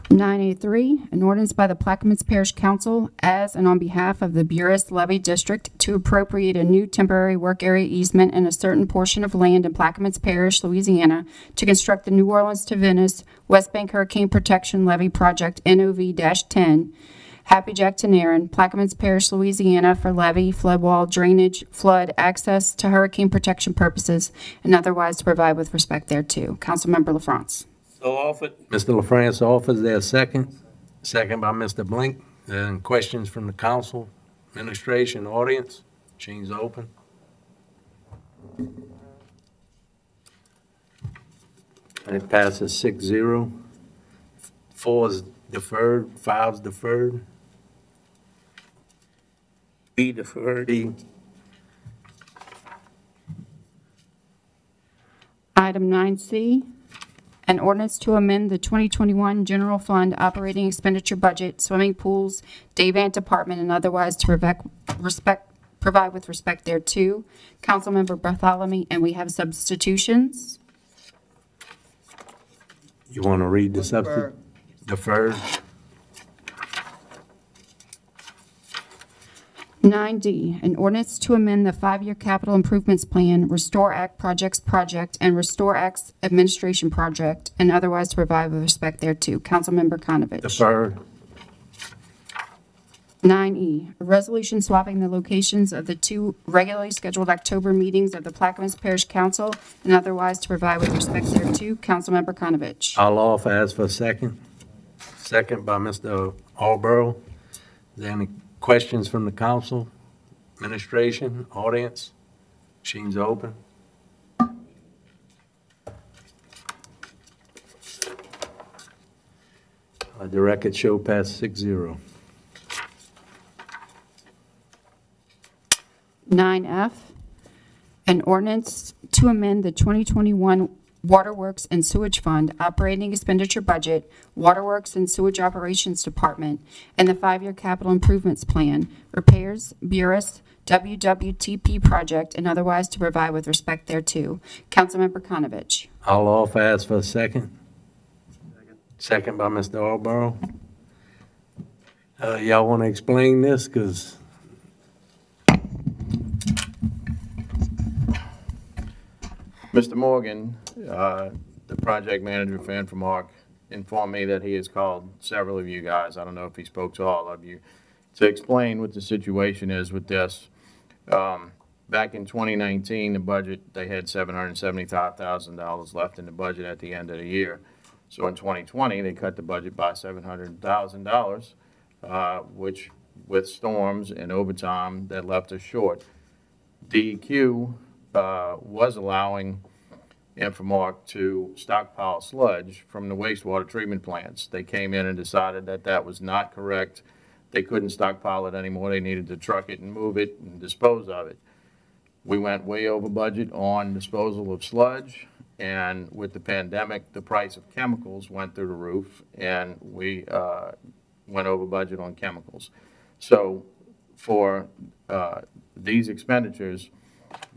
S2: 9A3, an ordinance by the Plaquemines Parish Council as and on behalf of the Buras Levy District to appropriate a new temporary work area easement in a certain portion of land in Plaquemines Parish, Louisiana, to construct the New Orleans to Venice West Bank Hurricane Protection Levy Project, NOV-10, Happy Jack to Narren, Plaquemines Parish, Louisiana, for levee, flood wall, drainage, flood, access to hurricane protection purposes, and otherwise to provide with respect thereto. Councilmember LaFrance.
S6: So offered.
S1: Mr. LaFrance offers there a second. Second by Mr. Blink. Then questions from the council, administration, audience? Machines open. And it passes 6-0. 4 is deferred, 5 is deferred.
S6: Be deferred.
S1: B.
S2: Item 9C, an ordinance to amend the 2021 general fund operating expenditure budget, swimming pools, day van department, and otherwise to provide with respect thereto. Councilmember Bartholomew, and we have substitutions.
S1: You want to read the substitute? Deferred.
S2: 9D, an ordinance to amend the 5-year capital improvements plan, Restore Act Projects Project, and Restore Act's Administration Project, and otherwise to provide with respect thereto. Councilmember Konovich.
S1: Deferred.
S2: 9E, a resolution swapping the locations of the 2 regularly scheduled October meetings of the Plaquemines Parish Council, and otherwise to provide with respect thereto. Councilmember Konovich.
S1: I'll offer as for second. Second by Mr. Alborough. Is there any questions from the council, administration, audience? Machines open. The record show pass 6-0.
S2: 9F, an ordinance to amend the 2021 Waterworks and Sewage Fund operating expenditure budget, Waterworks and Sewage Operations Department, and the 5-year capital improvements plan, repairs, Buras, WWTP project, and otherwise to provide with respect thereto. Councilmember Konovich.
S1: I'll offer as for second. Second by Mr. Alborough. Y'all want to explain this? Because
S8: Mr. Morgan, the project manager for Infomark, informed me that he has called several of you guys, I don't know if he spoke to all of you, to explain what the situation is with this. Back in 2019, the budget, they had $775,000 left in the budget at the end of the year. So in 2020, they cut the budget by $700,000, which with storms and overtime, that left us short. DEQ was allowing Infomark to stockpile sludge from the wastewater treatment plants. They came in and decided that that was not correct. They couldn't stockpile it anymore. They needed to truck it and move it and dispose of it. We went way over budget on disposal of sludge, and with the pandemic, the price of chemicals went through the roof, and we went over budget on chemicals. So for these expenditures,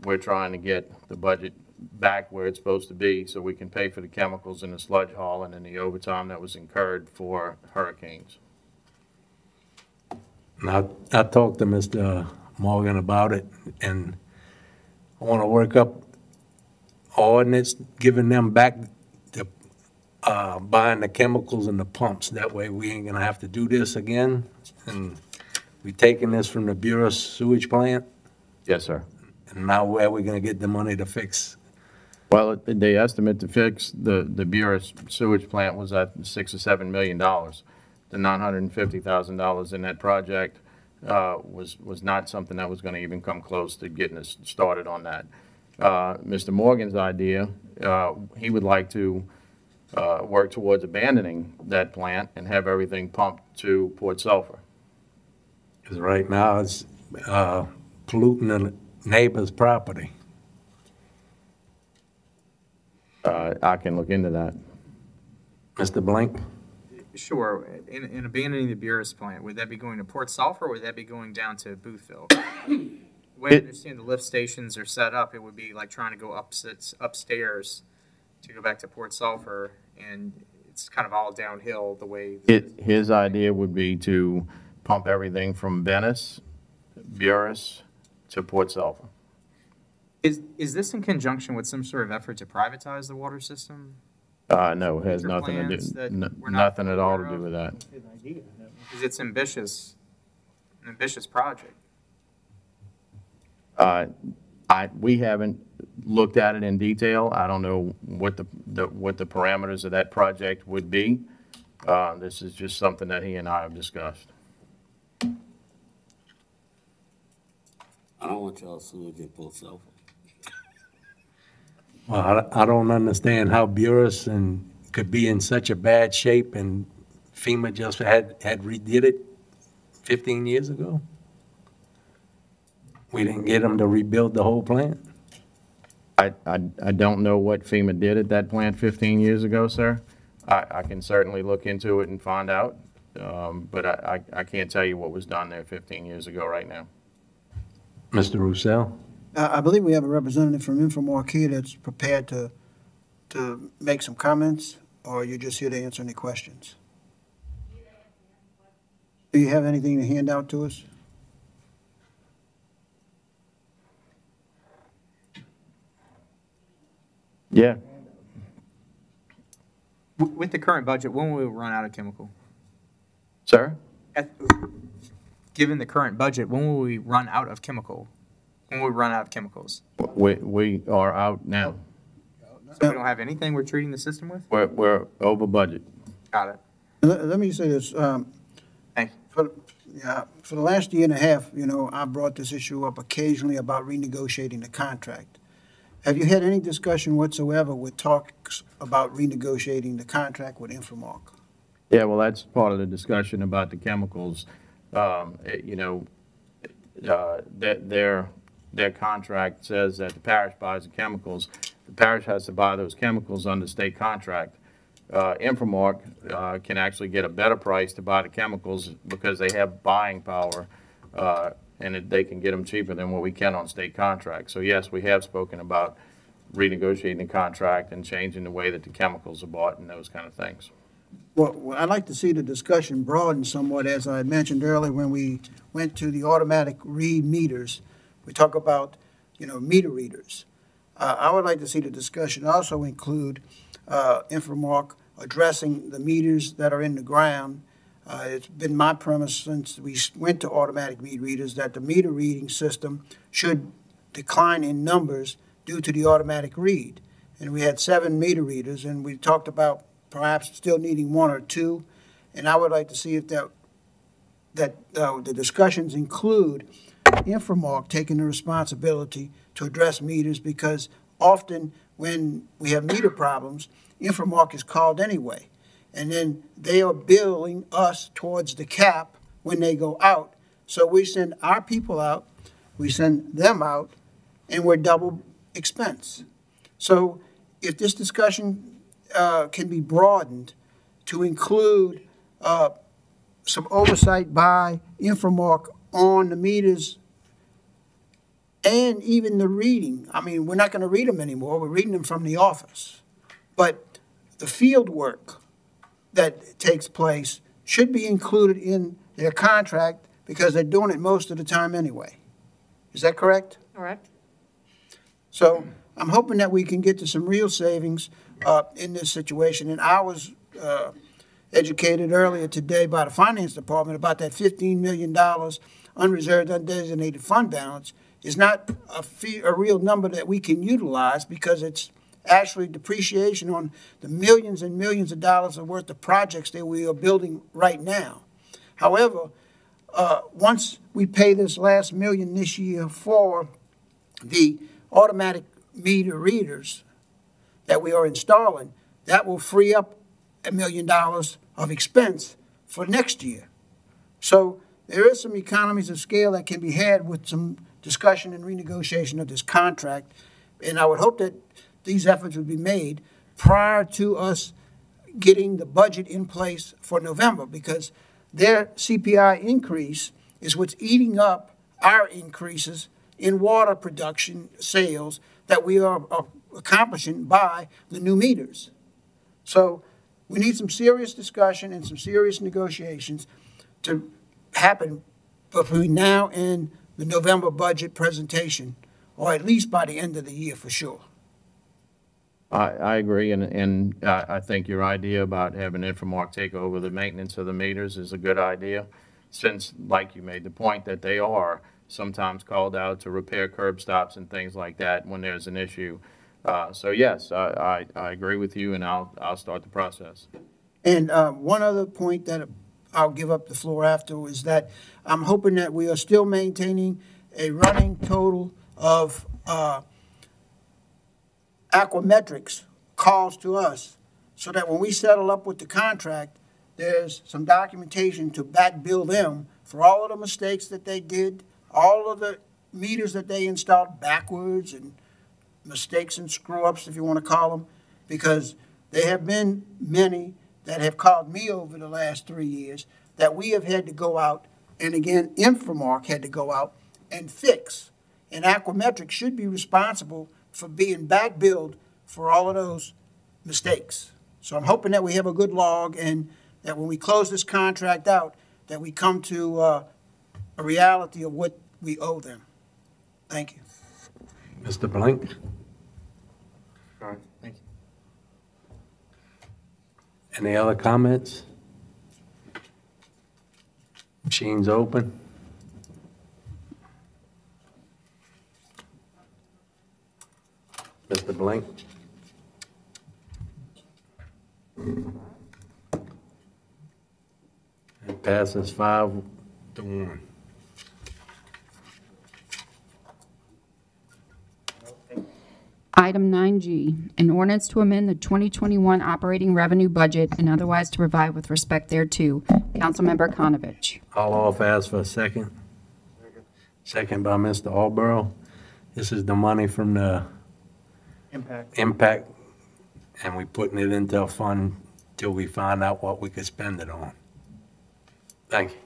S8: we're trying to get the budget back where it's supposed to be so we can pay for the chemicals and the sludge hauling and the overtime that was incurred for hurricanes.
S1: And I talked to Mr. Morgan about it, and I want to work up ordinance, giving them back the, buying the chemicals and the pumps. That way we ain't gonna have to do this again. And we taking this from the Bureau sewage plant,
S8: Yes, sir.
S1: and now where we gonna get the money to fix?
S8: Well, the estimate to fix the Bureau sewage plant was at $6 or $7 million. The $950,000 in that project was not something that was going to even come close to getting us started on that. Mr. Morgan's idea, he would like to work towards abandoning that plant and have everything pumped to Port Sulphur.
S1: Because right now it's polluting the neighbor's property.
S8: I can look into that.
S1: Mr. Blank?
S5: Sure, in abandoning the Bureau's plant, would that be going to Port Sulphur, or would that be going down to Boothville? The way I understand the lift stations are set up, it would be like trying to go upstairs to go back to Port Sulphur, and it's kind of all downhill the way.
S8: His idea would be to pump everything from Venice, Buras, to Port Sulphur.
S5: Is this in conjunction with some sort of effort to privatize the water system?
S8: No, it has
S5: Future
S8: nothing to
S5: plans that
S8: do,
S5: we're not
S8: nothing at all to
S5: aware
S8: do with that.
S5: Because it's an ambitious project.
S8: We haven't looked at it in detail. I don't know what the parameters of that project would be. This is just something that he and I have discussed.
S15: I don't want y'all sewage in Port Sulphur.
S1: Well, I don't understand how Buras and could be in such a bad shape, and FEMA just had redid it 15 years ago. We didn't get them to rebuild the whole plant.
S8: I don't know what FEMA did at that plant 15 years ago, sir. I can certainly look into it and find out, but I can't tell you what was done there 15 years ago right now.
S1: Mr. Roussel?
S4: I believe we have a representative from Infomark here that's prepared to make some comments, or you're just here to answer any questions? Do you have anything to hand out to us?
S8: Yeah.
S5: With the current budget, when will we run out of chemical?
S8: Sir?
S5: Given the current budget, when will we run out of chemical? When will we run out of chemicals?
S8: We are out now.
S5: So we don't have anything we're treating the system with?
S8: We're over budget.
S5: Got it.
S4: Let me say this.
S5: Thank
S4: you. For the last year and a half, I brought this issue up occasionally about renegotiating the contract. Have you had any discussion whatsoever with talks about renegotiating the contract with Infomark?
S8: Yeah, well, that's part of the discussion about the chemicals. Their contract says that the parish buys the chemicals. The parish has to buy those chemicals under state contract. Infomark can actually get a better price to buy the chemicals because they have buying power, and they can get them cheaper than what we can on state contract. So yes, we have spoken about renegotiating the contract and changing the way that the chemicals are bought and those kind of things.
S4: Well, I'd like to see the discussion broaden somewhat, as I mentioned earlier when we went to the automatic read meters. We talk about, meter readers. I would like to see the discussion also include Infomark addressing the meters that are in the ground. It's been my premise since we went to automatic meter readers that the meter reading system should decline in numbers due to the automatic read. And we had 7 meter readers, and we talked about perhaps still needing 1 or 2. And I would like to see if the discussions include Infomark taking the responsibility to address meters, because often when we have meter problems, Infomark is called anyway. And then they are billing us towards the cap when they go out. So we send our people out, we send them out, and we're double expense. So if this discussion can be broadened to include some oversight by Infomark on the meters and even the reading. I mean, we're not going to read them anymore. We're reading them from the office. But the field work that takes place should be included in their contract because they're doing it most of the time anyway. Is that correct?
S2: Correct.
S4: So I'm hoping that we can get to some real savings in this situation. And I was educated earlier today by the Finance Department about that $15 million unreserved, undesignated fund balance is not a real number that we can utilize because it's actually depreciation on the millions and millions of dollars worth of projects that we are building right now. However, once we pay this last million this year for the automatic meter readers that we are installing, that will free up $1 million of expense for next year. So there is some economies of scale that can be had with some discussion and renegotiation of this contract. And I would hope that these efforts would be made prior to us getting the budget in place for November, because their CPI increase is what's eating up our increases in water production sales that we are accomplishing by the new meters. So we need some serious discussion and some serious negotiations to happen between now and the November budget presentation, or at least by the end of the year for sure.
S8: I agree, and I think your idea about having Infomark take over the maintenance of the meters is a good idea, since, like you made the point, that they are sometimes called out to repair curb stops and things like that when there's an issue. So yes, I agree with you, and I'll start the process.
S4: And one other point that I'll give up the floor after is that I'm hoping that we are still maintaining a running total of Aquametrics calls to us, so that when we settle up with the contract, there's some documentation to back bill them for all of the mistakes that they did, all of the meters that they installed backwards, and mistakes and screw-ups, if you want to call them, because there have been many that have called me over the last 3 years that we have had to go out, and again, Infomark had to go out and fix. And Aquametrics should be responsible for being back billed for all of those mistakes. So I'm hoping that we have a good log, and that when we close this contract out, that we come to a reality of what we owe them. Thank you.
S1: Mr. Blank?
S5: All right, thank you.
S1: Any other comments? Machines open. Mr. Blank? It passes 5-1.
S2: Item 9G, an ordinance to amend the 2021 operating revenue budget and otherwise to provide with respect thereto. Councilmember Konovich.
S1: I'll off ask for a second. Second by Mr. Alborough. This is the money from the impact, and we putting it into a fund till we find out what we could spend it on. Thank you.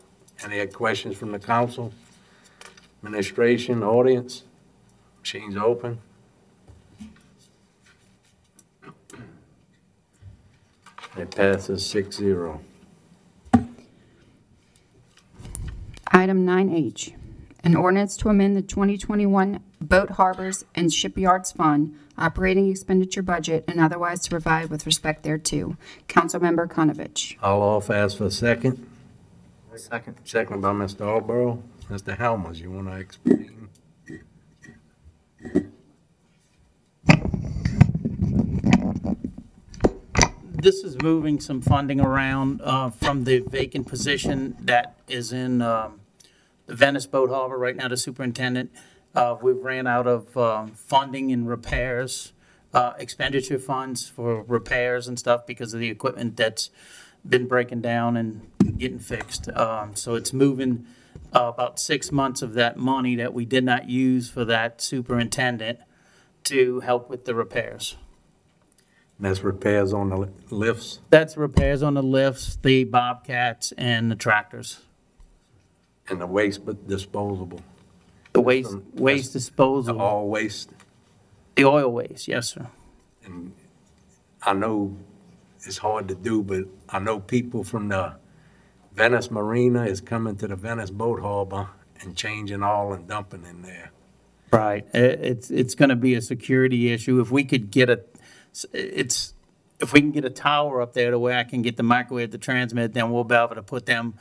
S1: Any questions from the council, administration, audience? Machines open. It passes 6-0.
S2: Item 9H, an ordinance to amend the 2021 Boat Harbors and Shipyards Fund operating expenditure budget and otherwise to provide with respect thereto. Councilmember Konovich.
S1: I'll off ask for a second.
S5: Second.
S1: Second by Mr. Alborough. Mr. Helmers, you want to explain?
S6: This is moving some funding around from the vacant position that is in the Venice Boat Harbor right now, the superintendent. We've ran out of funding in repairs, expenditure funds for repairs and stuff because of the equipment that's been breaking down and getting fixed. So it's moving about 6 months of that money that we did not use for that superintendent to help with the repairs.
S1: And that's repairs on the lifts?
S6: That's repairs on the lifts, the bobcats, and the tractors.
S1: And the waste but disposable.
S6: The waste disposal,
S1: All waste.
S6: the oil waste, yes, sir.
S1: And I know it's hard to do, but I know people from the Venice Marina is coming to the Venice Boat Harbor and changing all and dumping in there.
S6: Right. It's going to be a security issue. If we could get if we can get a tower up there the way I can get the microwave to transmit, then we'll be able to put them.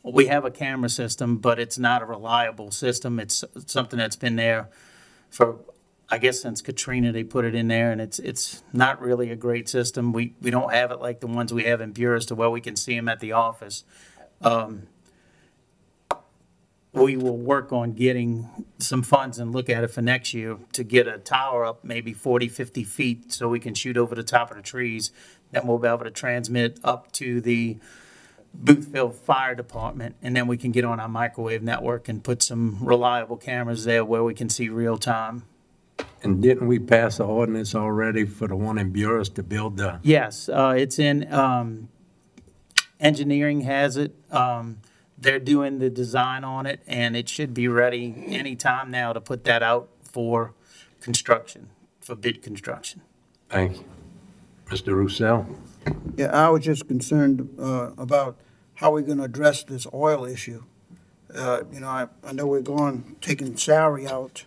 S6: We have a camera system, but it's not a reliable system. It's something that's been there for, I guess, since Katrina, they put it in there, and it's not really a great system. We don't have it like the ones we have in Buras to where we can see them at the office. We will work on getting some funds and look at it for next year to get a tower up maybe 40, 50 feet so we can shoot over the top of the trees. Then we'll be able to transmit up to the Boothville Fire Department, and then we can get on our microwave network and put some reliable cameras there where we can see real time.
S1: And didn't we pass an ordinance already for the one in Buras to build the?
S6: Yes, it's in, engineering has it. They're doing the design on it, and it should be ready anytime now to put that out for construction, for bid construction.
S1: Thank you. Mr. Roussel?
S4: Yeah, I was just concerned about how we're going to address this oil issue. I know we're taking salary out,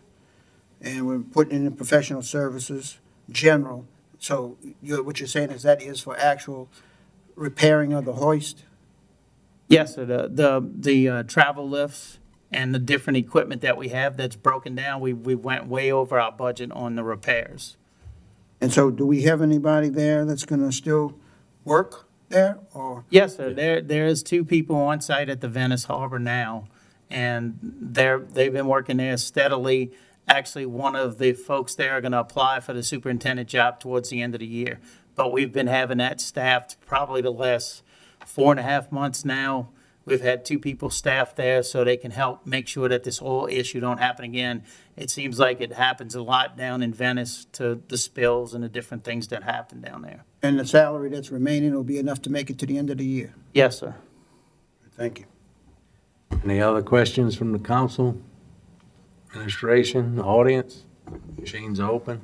S4: and we're putting in professional services, general. So what you're saying is that is for actual repairing of the hoist?
S6: Yes, sir, the travel lifts and the different equipment that we have that's broken down, we went way over our budget on the repairs.
S4: And so do we have anybody there that's going to still work there, or?
S6: Yes, sir, there's 2 people on site at the Venice Harbor now, and they've been working there steadily. Actually, one of the folks there are going to apply for the superintendent job towards the end of the year. But we've been having that staffed probably the last 4.5 months now. We've had 2 people staffed there so they can help make sure that this whole issue don't happen again. It seems like it happens a lot down in Venice to the spills and the different things that happen down there.
S4: And the salary that's remaining will be enough to make it to the end of the year?
S6: Yes, sir.
S4: Thank you.
S1: Any other questions from the council, administration, audience? Machines open.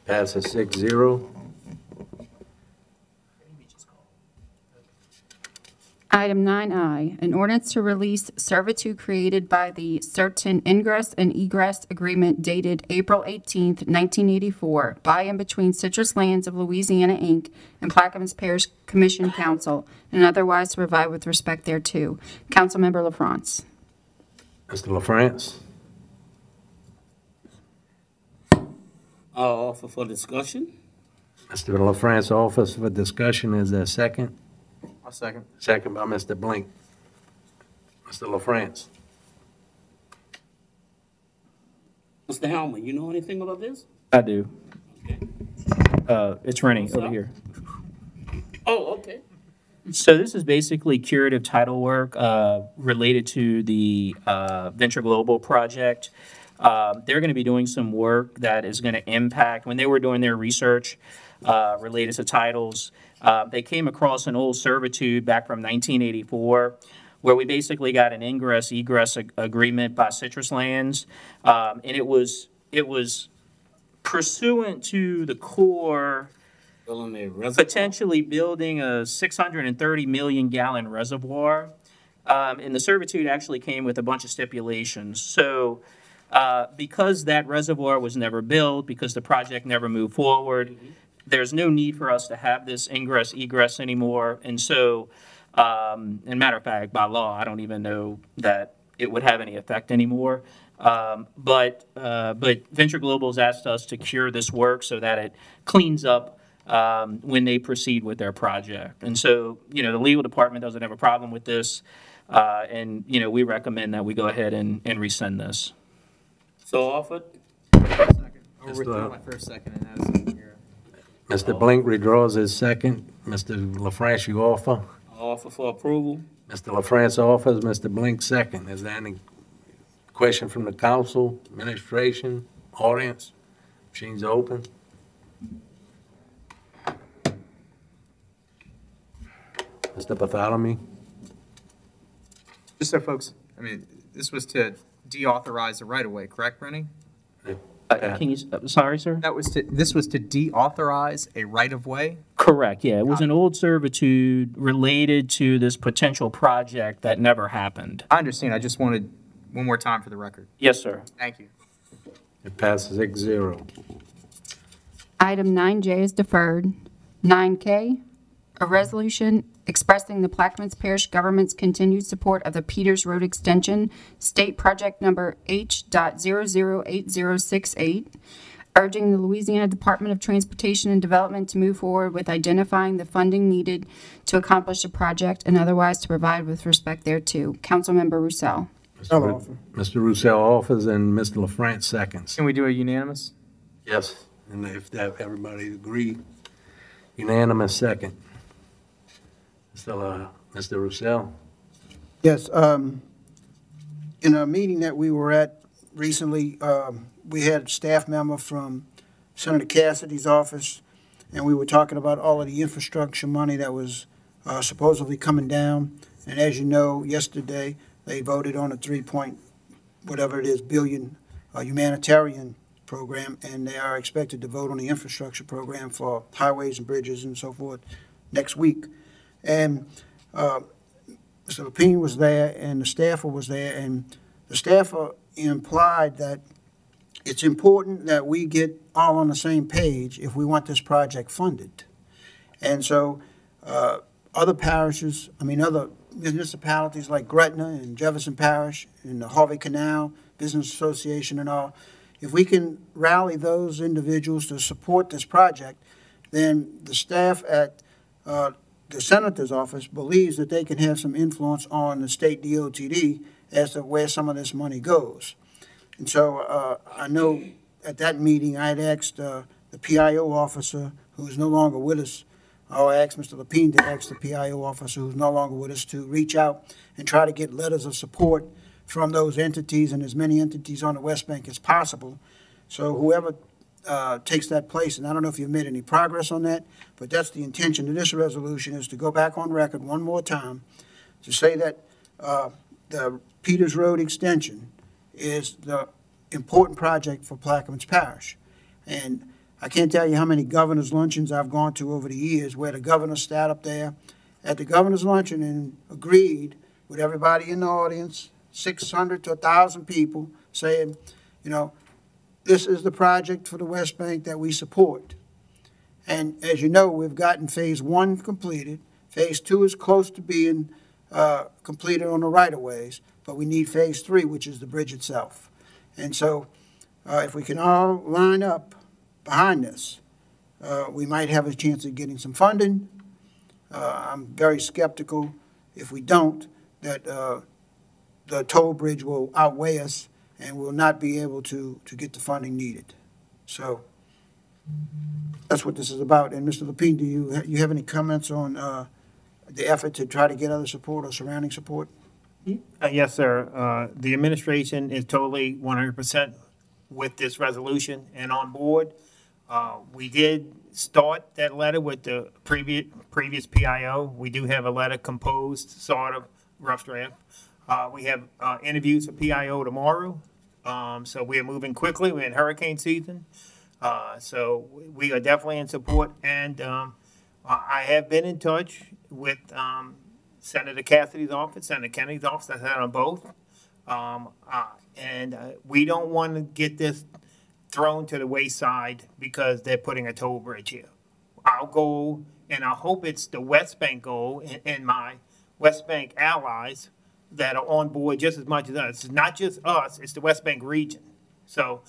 S1: Passes 6-0.
S2: Item 9I, an ordinance to release servitude created by the certain ingress and egress agreement dated April 18th, 1984, by and between Citrus Lands of Louisiana, Inc. and Plaquemines Parish Commission Council, and otherwise to provide with respect thereto. Councilmember Lafrance.
S1: Mr. Lafrance?
S15: I'll offer for discussion.
S1: Mr. Lafrance offers for discussion. Is there a second?
S5: I'll second.
S1: Second by Mr. Blink. Mr. LaFrance.
S15: Mr. Helmer, you know anything about this?
S14: I do.
S15: Okay.
S14: It's Rennie over here.
S15: Oh, okay.
S14: So this is basically curative title work related to the Venture Global project. They're going to be doing some work that is going to impact, when they were doing their research related to titles, they came across an old servitude back from 1984 where we basically got an ingress-egress agreement by Citrus Lands, and it was pursuant to the Corps potentially building a 630 million gallon reservoir, and the servitude actually came with a bunch of stipulations. So because that reservoir was never built, because the project never moved forward, there's no need for us to have this ingress-egress anymore. And so, and matter of fact, by law, I don't even know that it would have any effect anymore. But Venture Global's asked us to cure this work so that it cleans up when they proceed with their project. And so, the legal department doesn't have a problem with this. And, we recommend that we go ahead and rescind this.
S15: So offered.
S5: Second. I'll withdraw my first second and add something here.
S1: Mr. Blink withdraws his second. Mr. LaFrance, you offer?
S15: I'll offer for approval.
S1: Mr. LaFrance offers, Mr. Blink second. Is there any question from the council, administration, audience? Machines open. Mr. Bartholomew?
S5: Just so folks, I mean, this was to deauthorize a right-of-way, correct, Brenny?
S14: Can you, sorry, sir?
S5: This was to deauthorize a right-of-way?
S14: Correct, yeah. It was an old servitude related to this potential project that never happened.
S5: I understand. I just wanted one more time for the record.
S14: Yes, sir.
S5: Thank you.
S1: It passes 6-0.
S2: Item 9J is deferred. 9K, a resolution expressing the Plaquemines Parish government's continued support of the Peters Road Extension, State Project Number H.008068, urging the Louisiana Department of Transportation and Development to move forward with identifying the funding needed to accomplish the project and otherwise to provide with respect thereto. Councilmember Roussel.
S1: Mr. Roussel offers and Mr. Lafrance seconds.
S5: Can we do a unanimous?
S1: Yes. And if that, everybody agree, unanimous second. Mr. Roussel?
S4: Yes, in a meeting that we were at recently, we had a staff member from Senator Cassidy's office, and we were talking about all of the infrastructure money that was supposedly coming down. And as you know, yesterday, they voted on a 3 billion humanitarian program, and they are expected to vote on the infrastructure program for highways and bridges and so forth next week. And Mr. Lapine was there, and the staffer was there, and the staffer implied that it's important that we get all on the same page if we want this project funded. And so other parishes, other municipalities like Gretna and Jefferson Parish and the Harvey Canal Business Association and all, if we can rally those individuals to support this project, then the staff at the Senator's office believes that they can have some influence on the state DOTD as to where some of this money goes. And so I know at that meeting I had asked the PIO officer, who is no longer with us, I asked Mr. Lapine to ask the PIO officer, who's no longer with us, to reach out and try to get letters of support from those entities and as many entities on the West Bank as possible. So whoever takes that place, and I don't know if you've made any progress on that, but that's the intention of this resolution, is to go back on record one more time to say that the Peters Road Extension is the important project for Plaquemines Parish. And I can't tell you how many governor's luncheons I've gone to over the years where the governor sat up there at the governor's luncheon and agreed with everybody in the audience, 600 to 1,000 people, saying, this is the project for the West Bank that we support. And as you know, we've gotten phase 1 completed. Phase 2 is close to being completed on the right-of-ways, but we need phase 3, which is the bridge itself. And so if we can all line up behind this, we might have a chance of getting some funding. I'm very skeptical, if we don't, that the toll bridge will outweigh us and will not be able to get the funding needed. So that's what this is about. And Mr. Lapine, do you have any comments on the effort to try to get other support or surrounding support?
S7: Yes, sir. The administration is totally 100% with this resolution and on board. We did start that letter with the previous PIO. We do have a letter composed, sort of rough draft. We have interviews for PIO tomorrow. So we are moving quickly. We're in hurricane season. So we are definitely in support. And I have been in touch with Senator Cassidy's office, Senator Kennedy's office. I sat on both. And we don't want to get this thrown to the wayside because they're putting a toll bridge here. Our goal, and I hope it's the West Bank goal and my West Bank allies that are on board just as much as us. It's not just us, it's the West Bank region. So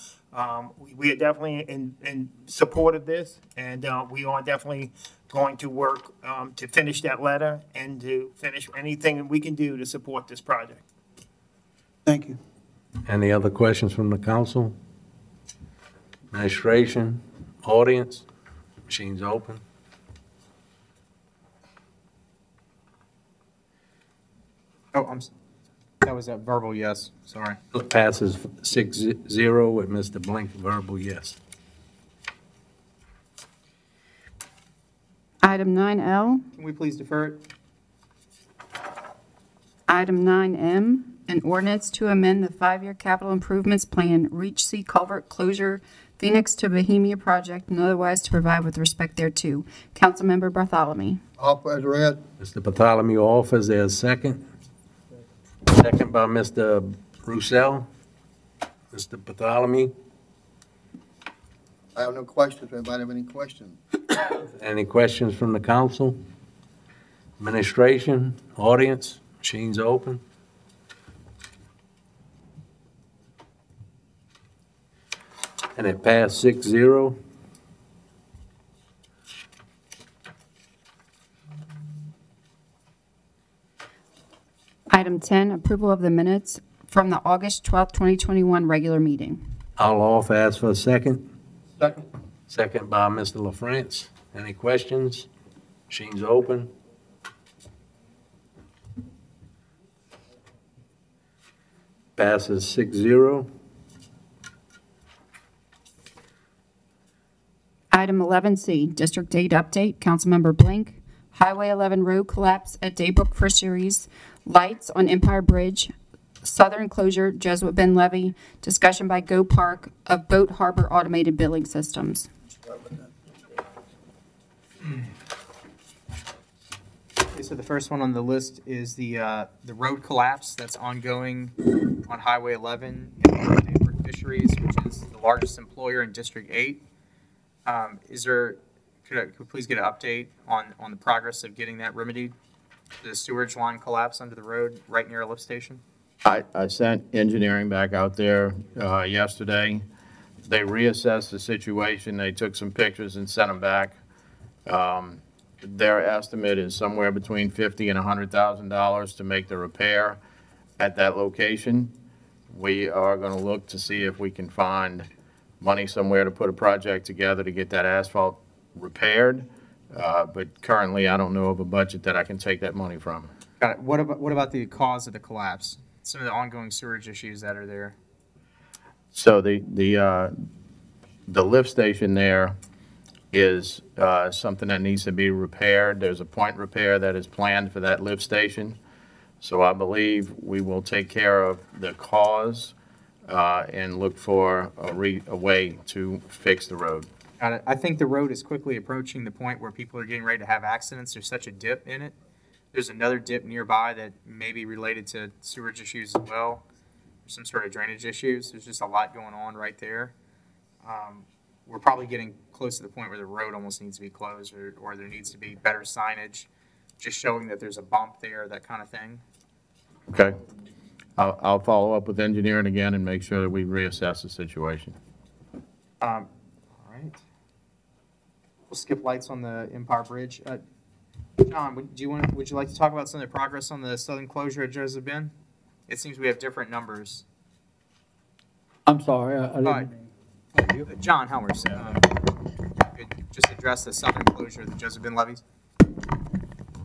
S7: we are definitely in support of this, and we are definitely going to work to finish that letter and to finish anything we can do to support this project.
S4: Thank you.
S1: Any other questions from the council? Administration, audience, machines open.
S5: Oh, that was a verbal yes, sorry.
S1: Passes 6-0 with Mr. Blink, verbal yes.
S2: Item 9L.
S5: Can we please defer it?
S2: Item 9M, an ordinance to amend the 5-year capital improvements plan, Reach Sea Culvert Closure, Phoenix to Bohemia project, and otherwise to provide with respect thereto. Councilmember Bartholomew.
S12: Offer as read.
S1: Mr. Bartholomew offers, there's a second. Second by Mr. Roussel. Mr. Bartholomew,
S12: I have no questions. Anybody have any questions?
S1: any questions from the council? Administration, audience, machines open. And it passed 6-0.
S2: Item 10, approval of the minutes from the August 12th, 2021 regular meeting.
S1: I'll offer, ask for a second.
S12: Second.
S1: Second by Mr. Lafrance. Any questions? Machines open. Passes 6-0.
S2: Item 11C, District 8 update, Councilmember Blink. Highway 11 road collapse at Daybrook Fisheries. Lights on Empire Bridge. Southern closure, Jesuit Bend levee. Discussion by Go Park of Boat Harbor automated billing systems.
S5: Okay, so the first one on the list is the road collapse that's ongoing on Highway 11 in Daybrook Fisheries, which is the largest employer in District 8. Could I please get an update on the progress of getting that remedied? The sewage line collapse under the road right near a lift station?
S8: I sent engineering back out there yesterday. They reassessed the situation. They took some pictures and sent them back. Their estimate is somewhere between $50,000 and $100,000 to make the repair at that location. We are going to look to see if we can find money somewhere to put a project together to get that asphalt repaired. But currently, I don't know of a budget that I can take that money from.
S5: Got it. What about the cause of the collapse? Some of the ongoing sewage issues that are there.
S8: So the lift station there is something that needs to be repaired. There's a point repair that is planned for that lift station. So I believe we will take care of the cause and look for a way to fix the road.
S5: Got it. I think the road is quickly approaching the point where people are getting ready to have accidents. There's such a dip in it. There's another dip nearby that may be related to sewage issues as well, or some sort of drainage issues. There's just a lot going on right there. We're probably getting close to the point where the road almost needs to be closed, or there needs to be better signage, just showing that there's a bump there, that kind of thing.
S8: Okay. I'll follow up with engineering again and make sure that we reassess the situation.
S5: All right. We'll skip lights on the Empire Bridge. John, would you like to talk about some of the progress on the southern closure at Joseph Bend? It seems we have different numbers.
S13: I'm sorry, I didn't.
S5: John Helmers, could just address the southern closure of the Joseph Bend levees.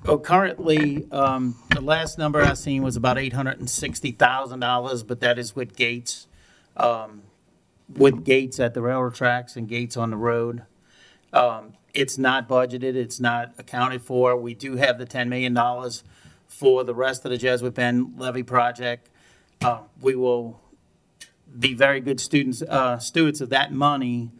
S6: Well, currently, the last number I seen was about $860,000, but that is with gates at the railroad tracks and gates on the road. It's not budgeted, it's not accounted for. We do have the $10 million for the rest of the Jesuit Bend levee project. We will be very good stewards of that money.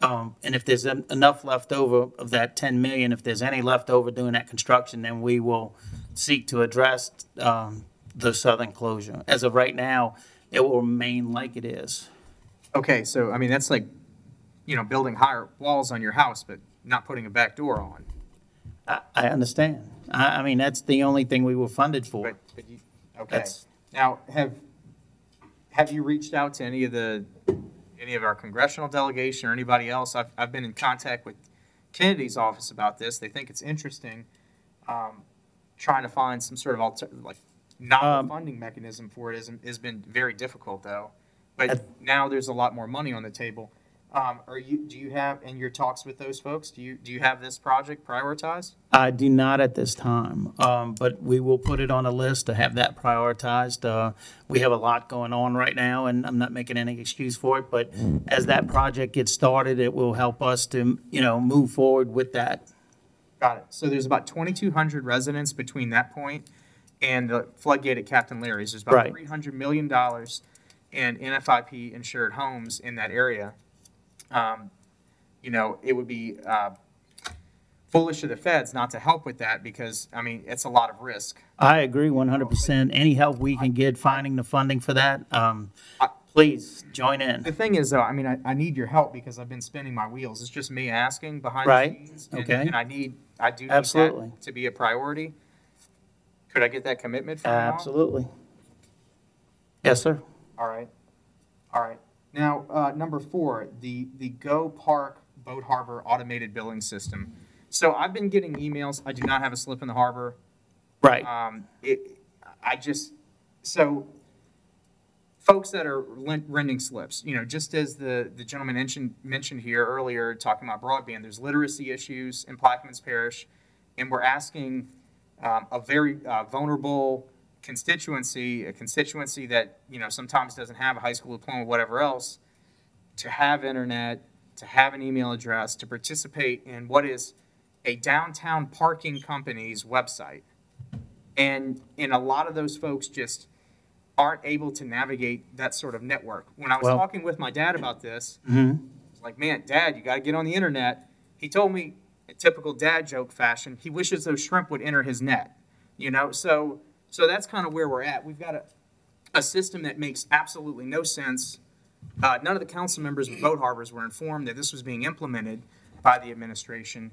S6: And if there's enough left over of that 10 million, if there's any left over doing that construction, then we will seek to address the southern closure. As of right now, it will remain like it is.
S5: Okay, so I mean that's like, building higher walls on your house, but not putting a back door on.
S6: I understand. I mean that's the only thing we were funded for.
S5: But you, okay. Now have you reached out to any of our congressional delegation or anybody else? I've been in contact with Kennedy's office about this. They think it's interesting, trying to find some sort of novel funding mechanism for it has been very difficult though. But now there's a lot more money on the table. Do you have, in your talks with those folks, do you have this project prioritized?
S6: I do not at this time, but we will put it on a list to have that prioritized. We have a lot going on right now, and I'm not making any excuse for it, but as that project gets started, it will help us to, move forward with that.
S5: Got it. So there's about 2,200 residents between that point and the floodgate at Captain Larry's. There's about
S6: Right.
S5: $300 million in NFIP insured homes in that area. You know, it would be foolish of the feds not to help with that because, I mean, it's a lot of risk.
S6: I agree 100%. Any help we can get finding the funding for that, please join in.
S5: The thing is, though, I mean, I need your help because I've been spinning my wheels. It's just me asking behind
S6: Right.
S5: the scenes.
S6: Okay.
S5: And I do need
S6: Absolutely.
S5: that to be a priority. Could I get that commitment from you all?
S6: Absolutely. Yes, sir.
S5: All right. All right. Now, number 4, the Go Park Boat Harbor automated billing system. So I've been getting emails. I do not have a slip in the harbor.
S6: Right.
S5: So folks that are renting slips, you know, just as the gentleman mentioned here earlier, talking about broadband, there's literacy issues in Plaquemines Parish, and we're asking a very vulnerable constituency, a constituency that, you know, sometimes doesn't have a high school diploma, whatever else, to have internet, to have an email address, to participate in what is a downtown parking company's website. And a lot of those folks just aren't able to navigate that sort of network. When I was talking with my dad about this, like, man, Dad, you got to get on the internet. He told me, in typical dad joke fashion, he wishes those shrimp would enter his net. You know, so that's kind of where we're at. We've got a system that makes absolutely no sense. None of the council members of boat harbors were informed that this was being implemented by the administration.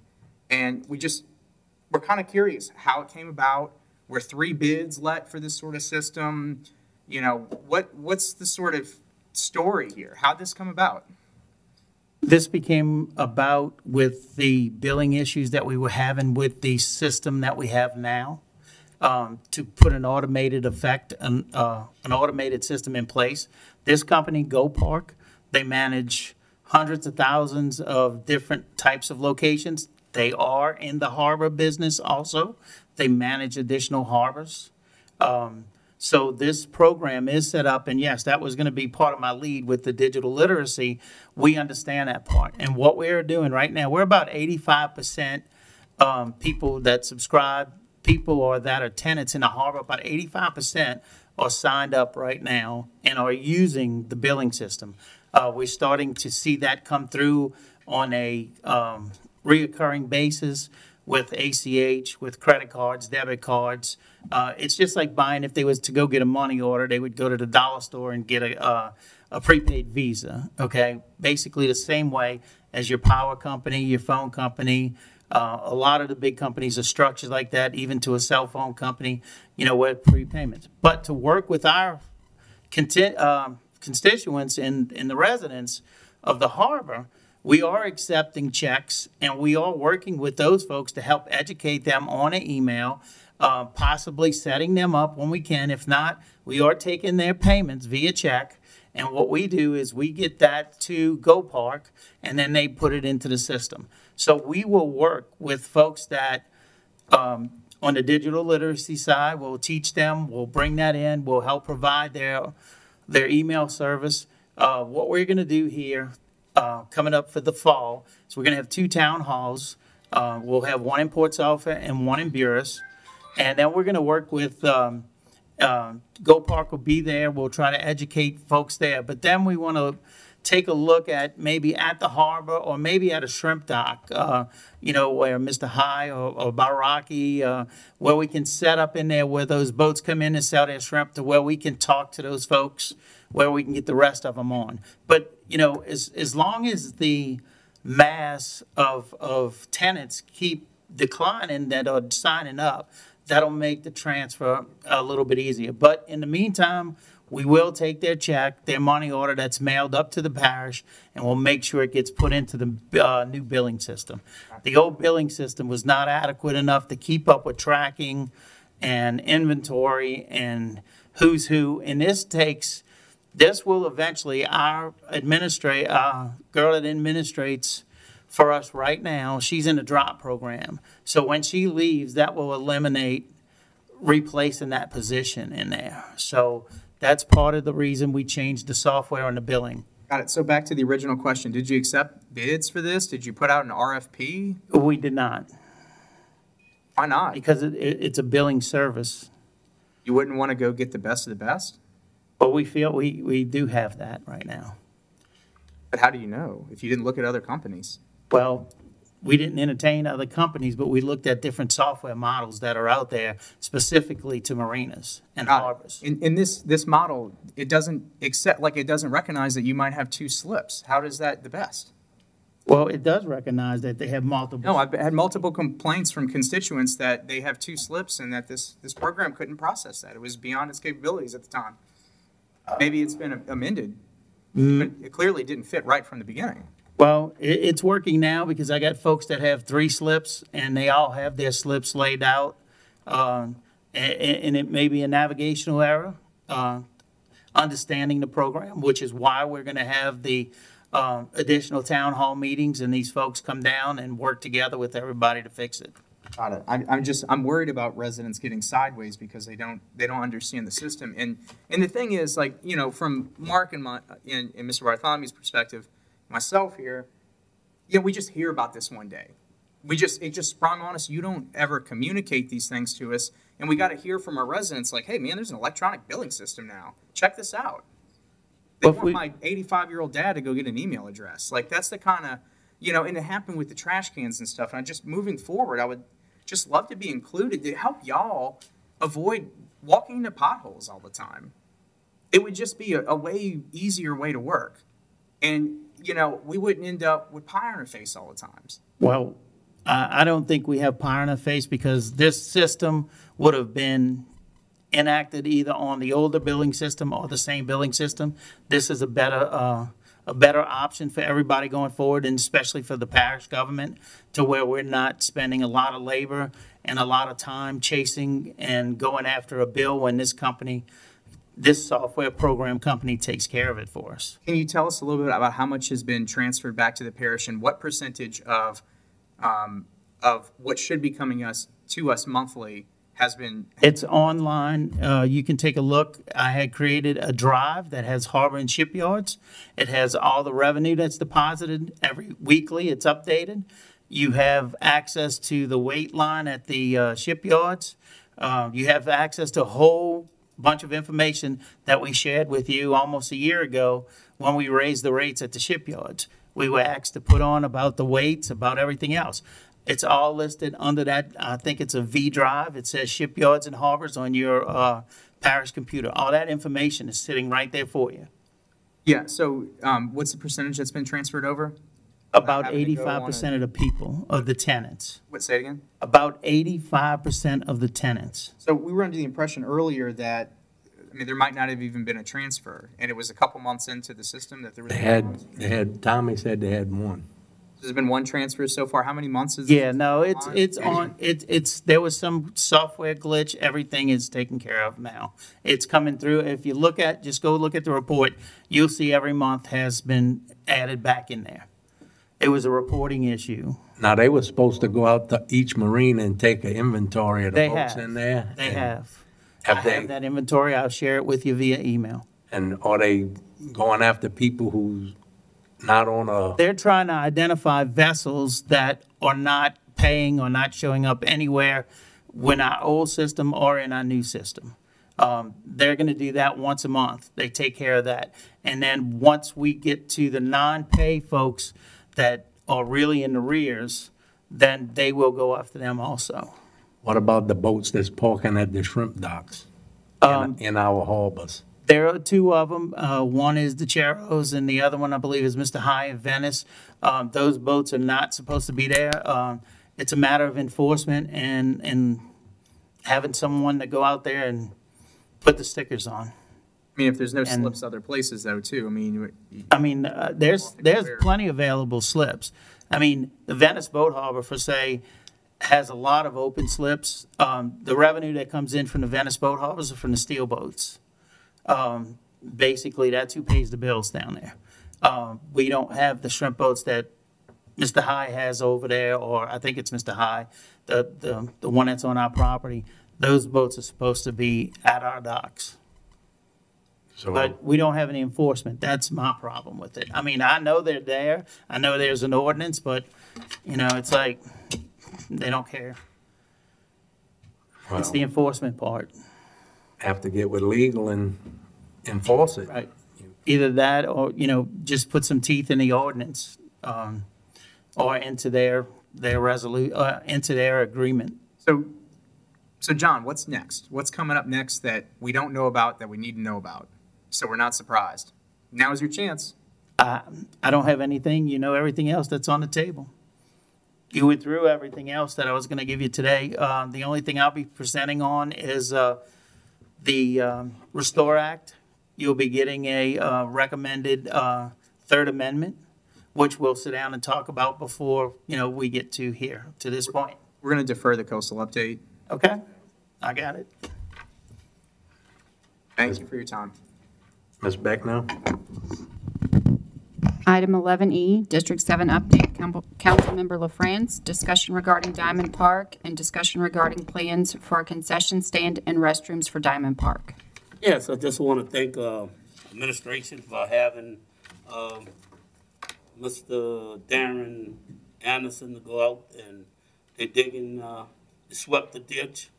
S5: And we're kind of curious how it came about. Were 3 bids let for this sort of system? You know, what's the sort of story here? How'd this come about?
S6: This became about with the billing issues that we were having with the system that we have now, to put an automated an automated system in place. This company, Go Park, they manage hundreds of thousands of different types of locations. They are in the harbor business also. They manage additional harbors. So this program is set up, and yes, that was going to be part of my lead with the digital literacy. We understand that part. And what we're doing right now, we're about 85% people that subscribe, people or that are tenants in the harbor, about 85% are signed up right now and are using the billing system. We're starting to see that come through on a reoccurring basis with ACH, with credit cards, debit cards. It's just like buying, if they was to go get a money order, they would go to the dollar store and get a prepaid Visa, okay? Basically the same way as your power company, your phone company. A lot of the big companies are structured like that, even to a cell phone company, you know, with prepayments. But to work with our constituents and the residents of the harbor, we are accepting checks, and we are working with those folks to help educate them on an email, possibly setting them up when we can. If not, we are taking their payments via check, and what we do is we get that to Go Park, and then they put it into the system. So we will work with folks that, on the digital literacy side, we'll teach them, we'll bring that in, we'll help provide their email service. What we're going to do here, coming up for the fall, so we're going to have 2 town halls. We'll have one in Port Sulphur and one in Buras. And then we're going to work with, Go Park will be there. We'll try to educate folks there. But then we want to take a look at maybe at the harbor or maybe at a shrimp dock, you know, where Mr. High or Baraki, where we can set up in there where those boats come in and sell their shrimp, to where we can talk to those folks, where we can get the rest of them on. But, you know, as long as the mass of tenants keep declining that are signing up, that'll make the transfer a little bit easier. But in the meantime, we will take their check, their money order that's mailed up to the parish, and we'll make sure it gets put into the new billing system. The old billing system was not adequate enough to keep up with tracking and inventory and who's who. And this will eventually, our girl that administrates for us right now, she's in the drop program. So when she leaves, that will eliminate replacing that position in there. So that's part of the reason we changed the software and the billing.
S5: Got it. So back to the original question. Did you accept bids for this? Did you put out an RFP?
S6: We did not.
S5: Why not?
S6: Because it's a billing service.
S5: You wouldn't want to go get the best of the best?
S6: But we feel we do have that right now.
S5: But how do you know if you didn't look at other companies?
S6: Well, we didn't entertain other companies, but we looked at different software models that are out there specifically to marinas and harbors.
S5: In this model, it doesn't it doesn't recognize that you might have 2 slips. How does that the best?
S6: Well, it does recognize that they have multiple.
S5: No, I've had multiple complaints from constituents that they have 2 slips and that this program couldn't process that. It was beyond its capabilities at the time. Maybe it's been amended, but it clearly didn't fit right from the beginning.
S6: Well, it's working now because I got folks that have 3 slips and they all have their slips laid out. And it may be a navigational error, understanding the program, which is why we're going to have the additional town hall meetings and these folks come down and work together with everybody to fix it.
S5: Got it. I'm worried about residents getting sideways because they don't understand the system. And the thing is, like, you know, from Mark and Mr. Bartholomew's perspective, myself here, you know, we just hear about this one day. It just sprung on us. You don't ever communicate these things to us, and we got to hear from our residents like, hey man, there's an electronic billing system now. Check this out. They want my 85-year-old dad to go get an email address. Like, that's the kind of, you know, and it happened with the trash cans and stuff. And I just, moving forward, I would just love to be included to help y'all avoid walking into potholes all the time. It would just be a way easier way to work. And, you know, we wouldn't end up with pie on our face all the times.
S6: Well, I don't think we have pie on our face because this system would have been enacted either on the older billing system or the same billing system. This is a better option for everybody going forward, and especially for the parish government, to where we're not spending a lot of labor and a lot of time chasing and going after a bill when this software program company takes care of it for us.
S5: Can you tell us a little bit about how much has been transferred back to the parish and what percentage of what should be coming to us monthly has been?
S6: It's online. You can take a look. I had created a drive that has harbor and shipyards. It has all the revenue that's deposited every weekly. It's updated. You have access to the weight line at the shipyards. You have access to a whole bunch of information that we shared with you almost a year ago when we raised the rates at the shipyards. We were asked to put on about the weights, about everything else. It's all listed under that. I think it's a V drive. It says shipyards and harbors on your parish computer. All that information is sitting right there for you.
S5: Yeah, so what's the percentage that's been transferred over?
S6: About 85% of the people, of the tenants.
S5: What, say it again?
S6: About 85% of the tenants.
S5: So we were under the impression earlier that, I mean, there might not have even been a transfer, and it was a couple months into the system that there was.
S1: They had. Tommy said they had one.
S5: There's been one transfer so far. How many months is?
S6: Yeah, no, it's on. There was some software glitch. Everything is taken care of now. It's coming through. If you just go look at the report. You'll see every month has been added back in there. It was a reporting issue.
S1: Now, they were supposed to go out to each marina and take an inventory of the boats in there.
S6: They have. I have that inventory. I'll share it with you via email.
S1: And are they going after people who's not on a...
S6: They're trying to identify vessels that are not paying or not showing up anywhere in our old system or in our new system. They're going to do that once a month. They take care of that. And then once we get to the non-pay folks that are really in the rears, then they will go after them also.
S1: What about the boats that's parking at the shrimp docks in our harbors?
S6: There are 2 of them. One is the Cheros, and the other one, I believe, is Mr. High in Venice. Those boats are not supposed to be there. It's a matter of enforcement and having someone to go out there and put the stickers on.
S5: I mean, if there's no slips other places, though, too.
S6: There's plenty available slips. I mean, the Venice Boat Harbor, for say, has a lot of open slips. The revenue that comes in from the Venice Boat Harbors are from the steel boats. Basically, that's who pays the bills down there. We don't have the shrimp boats that Mr. High has over there, or I think it's Mr. High, the one that's on our property. Those boats are supposed to be at our docks. But we don't have any enforcement. That's my problem with it. I mean, I know they're there. I know there's an ordinance, but, you know, it's like they don't care. Well, it's the enforcement part.
S1: have to get with legal and enforce it.
S6: Right. Either that or, just put some teeth in the ordinance, or into their into their agreement.
S5: So John, what's next? What's coming up next that we don't know about that we need to know about? So we're not surprised. Now's your chance.
S6: I don't have anything, everything else that's on the table. You went through everything else that I was gonna give you today. The only thing I'll be presenting on is, the Restore Act. You'll be getting a recommended Third Amendment, which we'll sit down and talk about before, we get to here, to this point.
S5: We're going to defer the coastal update.
S6: Okay, I got it.
S5: Thank you for your time.
S1: Ms. Becknell?
S2: Item 11E, District 7 update, Councilmember Lafrance, discussion regarding Diamond Park and discussion regarding plans for a concession stand and restrooms for Diamond Park.
S15: Yes, I just want to thank administration for having Mr. Darren Anderson to go out, and they swept the ditch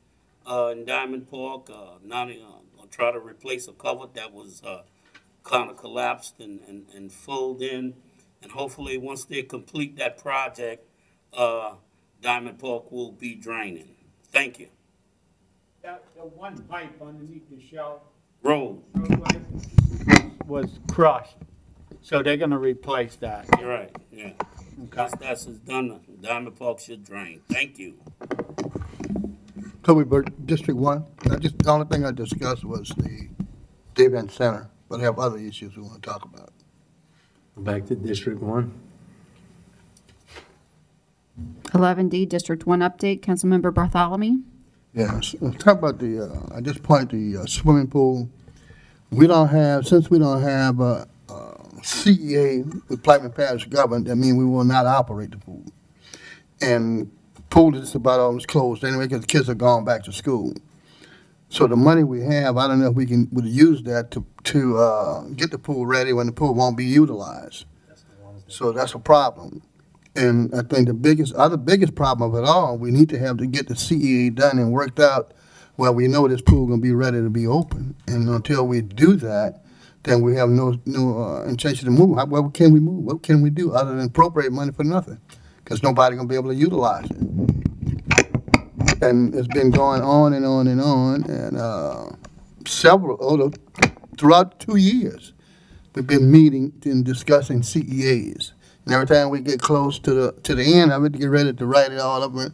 S15: in Diamond Park. Now they're going to try to replace a cover that was kind of collapsed and filled in. And hopefully once they complete that project, Diamond Park will be draining. Thank you.
S13: The one pipe underneath the shelf
S15: Road.
S13: was crushed, so they're gonna replace that.
S15: You're right, yeah.
S13: Okay.
S15: That's done. Diamond Park should drain. Thank you.
S12: Toby Burke, District 1. The only thing I discussed was the day event center, but I have other issues we want to talk about.
S1: Back to District 1.
S2: 11D, District 1 update, Councilmember Bartholomew.
S12: Yes, let's talk about at this point, the swimming pool. Since we don't have CEA with Plaquemine Parish government, that means we will not operate the pool. And the pool is about almost closed anyway because the kids are going back to school. So the money we have, I don't know if we would use that to get the pool ready when the pool won't be utilized. So that's a problem. And I think the biggest problem of it all, we need to get the CEA done and worked out where we know this pool gonna be ready to be open. And until we do that, then we have no intention to move. What can we move? What can we do other than appropriate money for nothing? Because nobody gonna be able to utilize it. And it's been going on and on and on, and throughout 2 years, we've been meeting and discussing CEAs. And every time we get close to the end of it, to get ready to write it all up, then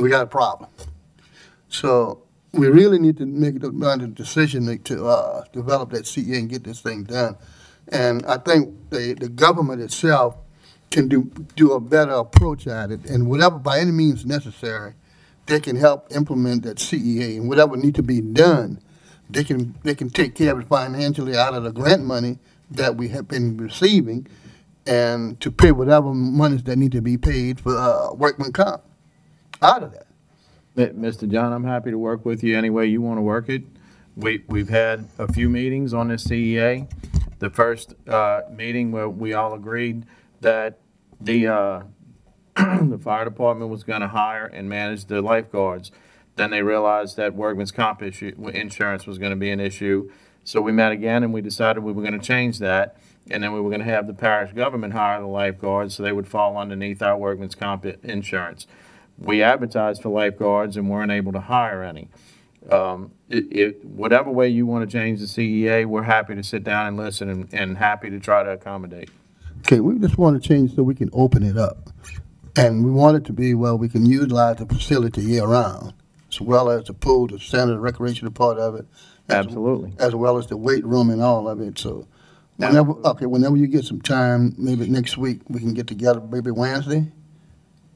S12: we got a problem. So we really need to make the decision to develop that CEA and get this thing done. And I think the government itself can do a better approach at it, and whatever, by any means necessary, they can help implement that CEA, and whatever need to be done, they can take care of it financially out of the grant money that we have been receiving, and to pay whatever monies that need to be paid for workman comp out of that.
S8: Mr. John, I'm happy to work with you any way you want to work it. We've had a few meetings on this CEA. The first meeting where we all agreed that the fire department was going to hire and manage the lifeguards. Then they realized that workman's comp insurance was going to be an issue. So we met again and we decided we were going to change that. And then we were going to have the parish government hire the lifeguards so they would fall underneath our workman's comp insurance. We advertised for lifeguards and weren't able to hire any. Whatever way you want to change the CEA, we're happy to sit down and listen and happy to try to accommodate.
S12: Okay, we just want to change so we can open it up. And we want it to be, well, we can utilize the facility year-round, as well as the pool, the center, the recreational part of it.
S8: Absolutely.
S12: As well as the weight room and all of it, so. Whenever you get some time, maybe next week, we can get together, maybe Wednesday.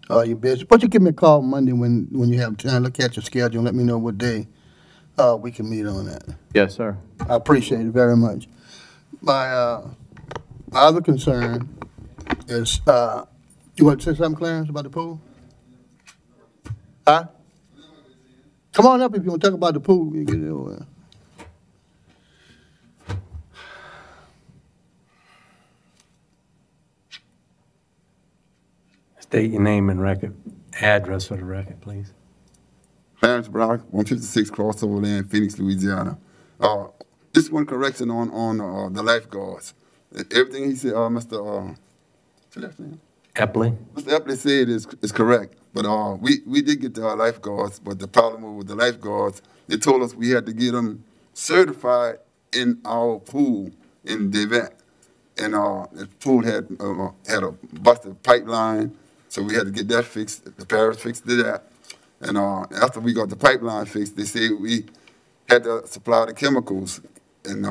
S12: You busy? Why don't you give me a call Monday when you have time, look at your schedule and let me know what day we can meet on that.
S8: Yes, sir.
S12: I appreciate it very much. My other concern is, you want to say something, Clarence, about the pool? Huh? Come on up if you want to talk about the pool. You get it over there.
S1: State your name and address for the record, please.
S11: Clarence Clarence Brown, 156 crossover lane, Phoenix, Louisiana. Just one correction on the lifeguards. Everything he said, Mr.
S1: Epley?
S11: Mr. Epley said is correct. But we did get the lifeguards, but the problem with the lifeguards, they told us we had to get them certified in our pool in the event. And the pool had a busted pipeline, so we had to get that fixed. The parish fixed that. And after we got the pipeline fixed, they said we had to supply the chemicals. And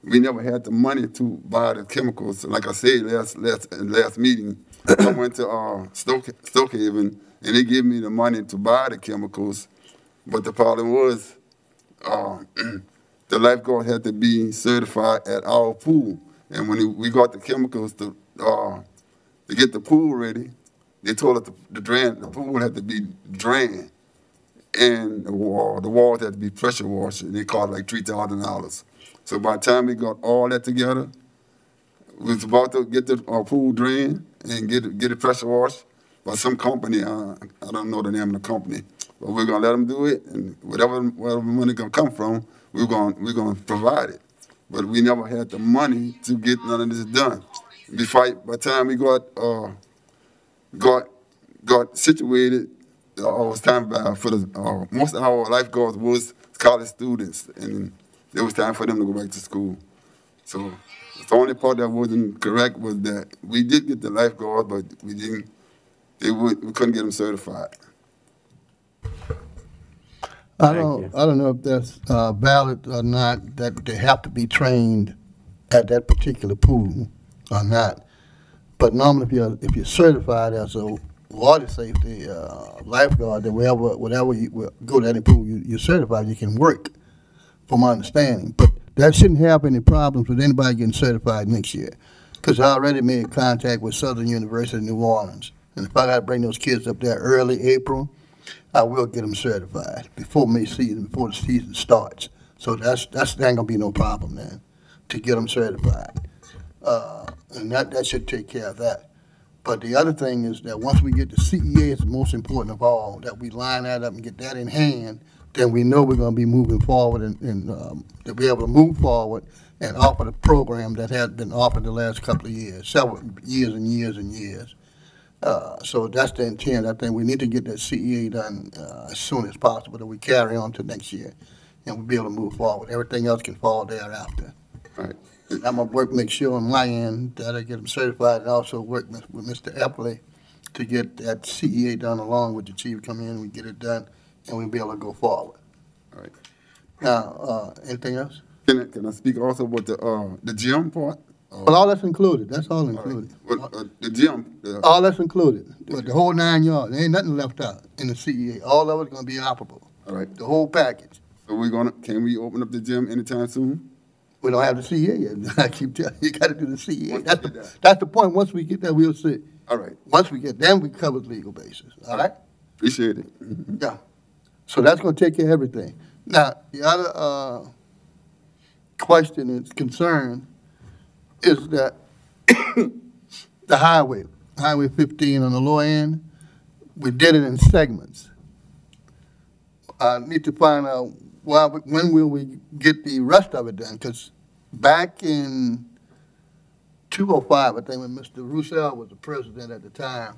S11: we never had the money to buy the chemicals. Like I said last meeting, I went to Stokehaven, and they gave me the money to buy the chemicals. But the problem was the lifeguard had to be certified at our pool. And when we got the chemicals to get the pool ready, they told us the pool had to be drained, and the walls had to be pressure washed, and they cost like $3,000. So by the time we got all that together, we was about to get the pool drained and get it pressure washed by some company. I don't know the name of the company, but we're gonna let them do it, and whatever money gonna come from, we're gonna provide it. But we never had the money to get none of this done. By the time we got situated, it was time for most of our lifeguards was college students, and it was time for them to go back to school. So the only part that wasn't correct was that we did get the lifeguards, but we couldn't get them certified.
S12: I don't know if that's valid or not, that they have to be trained at that particular pool or not. But normally, if you're certified as a water safety lifeguard, then whatever you go to any pool, you're certified, you can work, from my understanding. But that shouldn't have any problems with anybody getting certified next year, because I already made contact with Southern University in New Orleans, and if I got to bring those kids up there early April, I will get them certified before the season starts. So that ain't gonna be no problem then, to get them certified. And that should take care of that. But the other thing is that once we get the CEA, it's the most important of all, that we line that up and get that in hand, then we know we're gonna be moving forward and to be able to move forward and offer the program that has been offered the last couple of years, several years and years and years. So that's the intent. I think we need to get that CEA done as soon as possible, that we carry on to next year, and we'll be able to move forward. Everything else can fall thereafter.
S11: Right.
S12: I'm gonna make sure on my end that I get them certified, and also work with Mr. Epley to get that CEA done along with the chief. Come in, we get it done, and we'll be able to go forward.
S11: All right.
S12: Now, anything else?
S11: Can I speak also about the gym part?
S12: Well, all that's included. That's all included.
S11: Well, the gym.
S12: All that's included. The whole 9 yards. There ain't nothing left out in the CEA. All of it's gonna be operable.
S11: All right.
S12: The whole package.
S11: So can we open up the gym anytime soon?
S12: We don't have the CEA yet. I keep telling you, you gotta do the CEA. That's the point. Once we get that, we'll see.
S11: All right.
S12: Once we get, then we cover the legal basis. All right?
S11: Appreciate it.
S12: Yeah. So that's gonna take care of everything. Now, the other question and concern is that the Highway 15 on the lower end, we did it in segments. I need to find out when will we get the rest of it done, because back in 2005, I think when Mr. Roussel was the president at the time,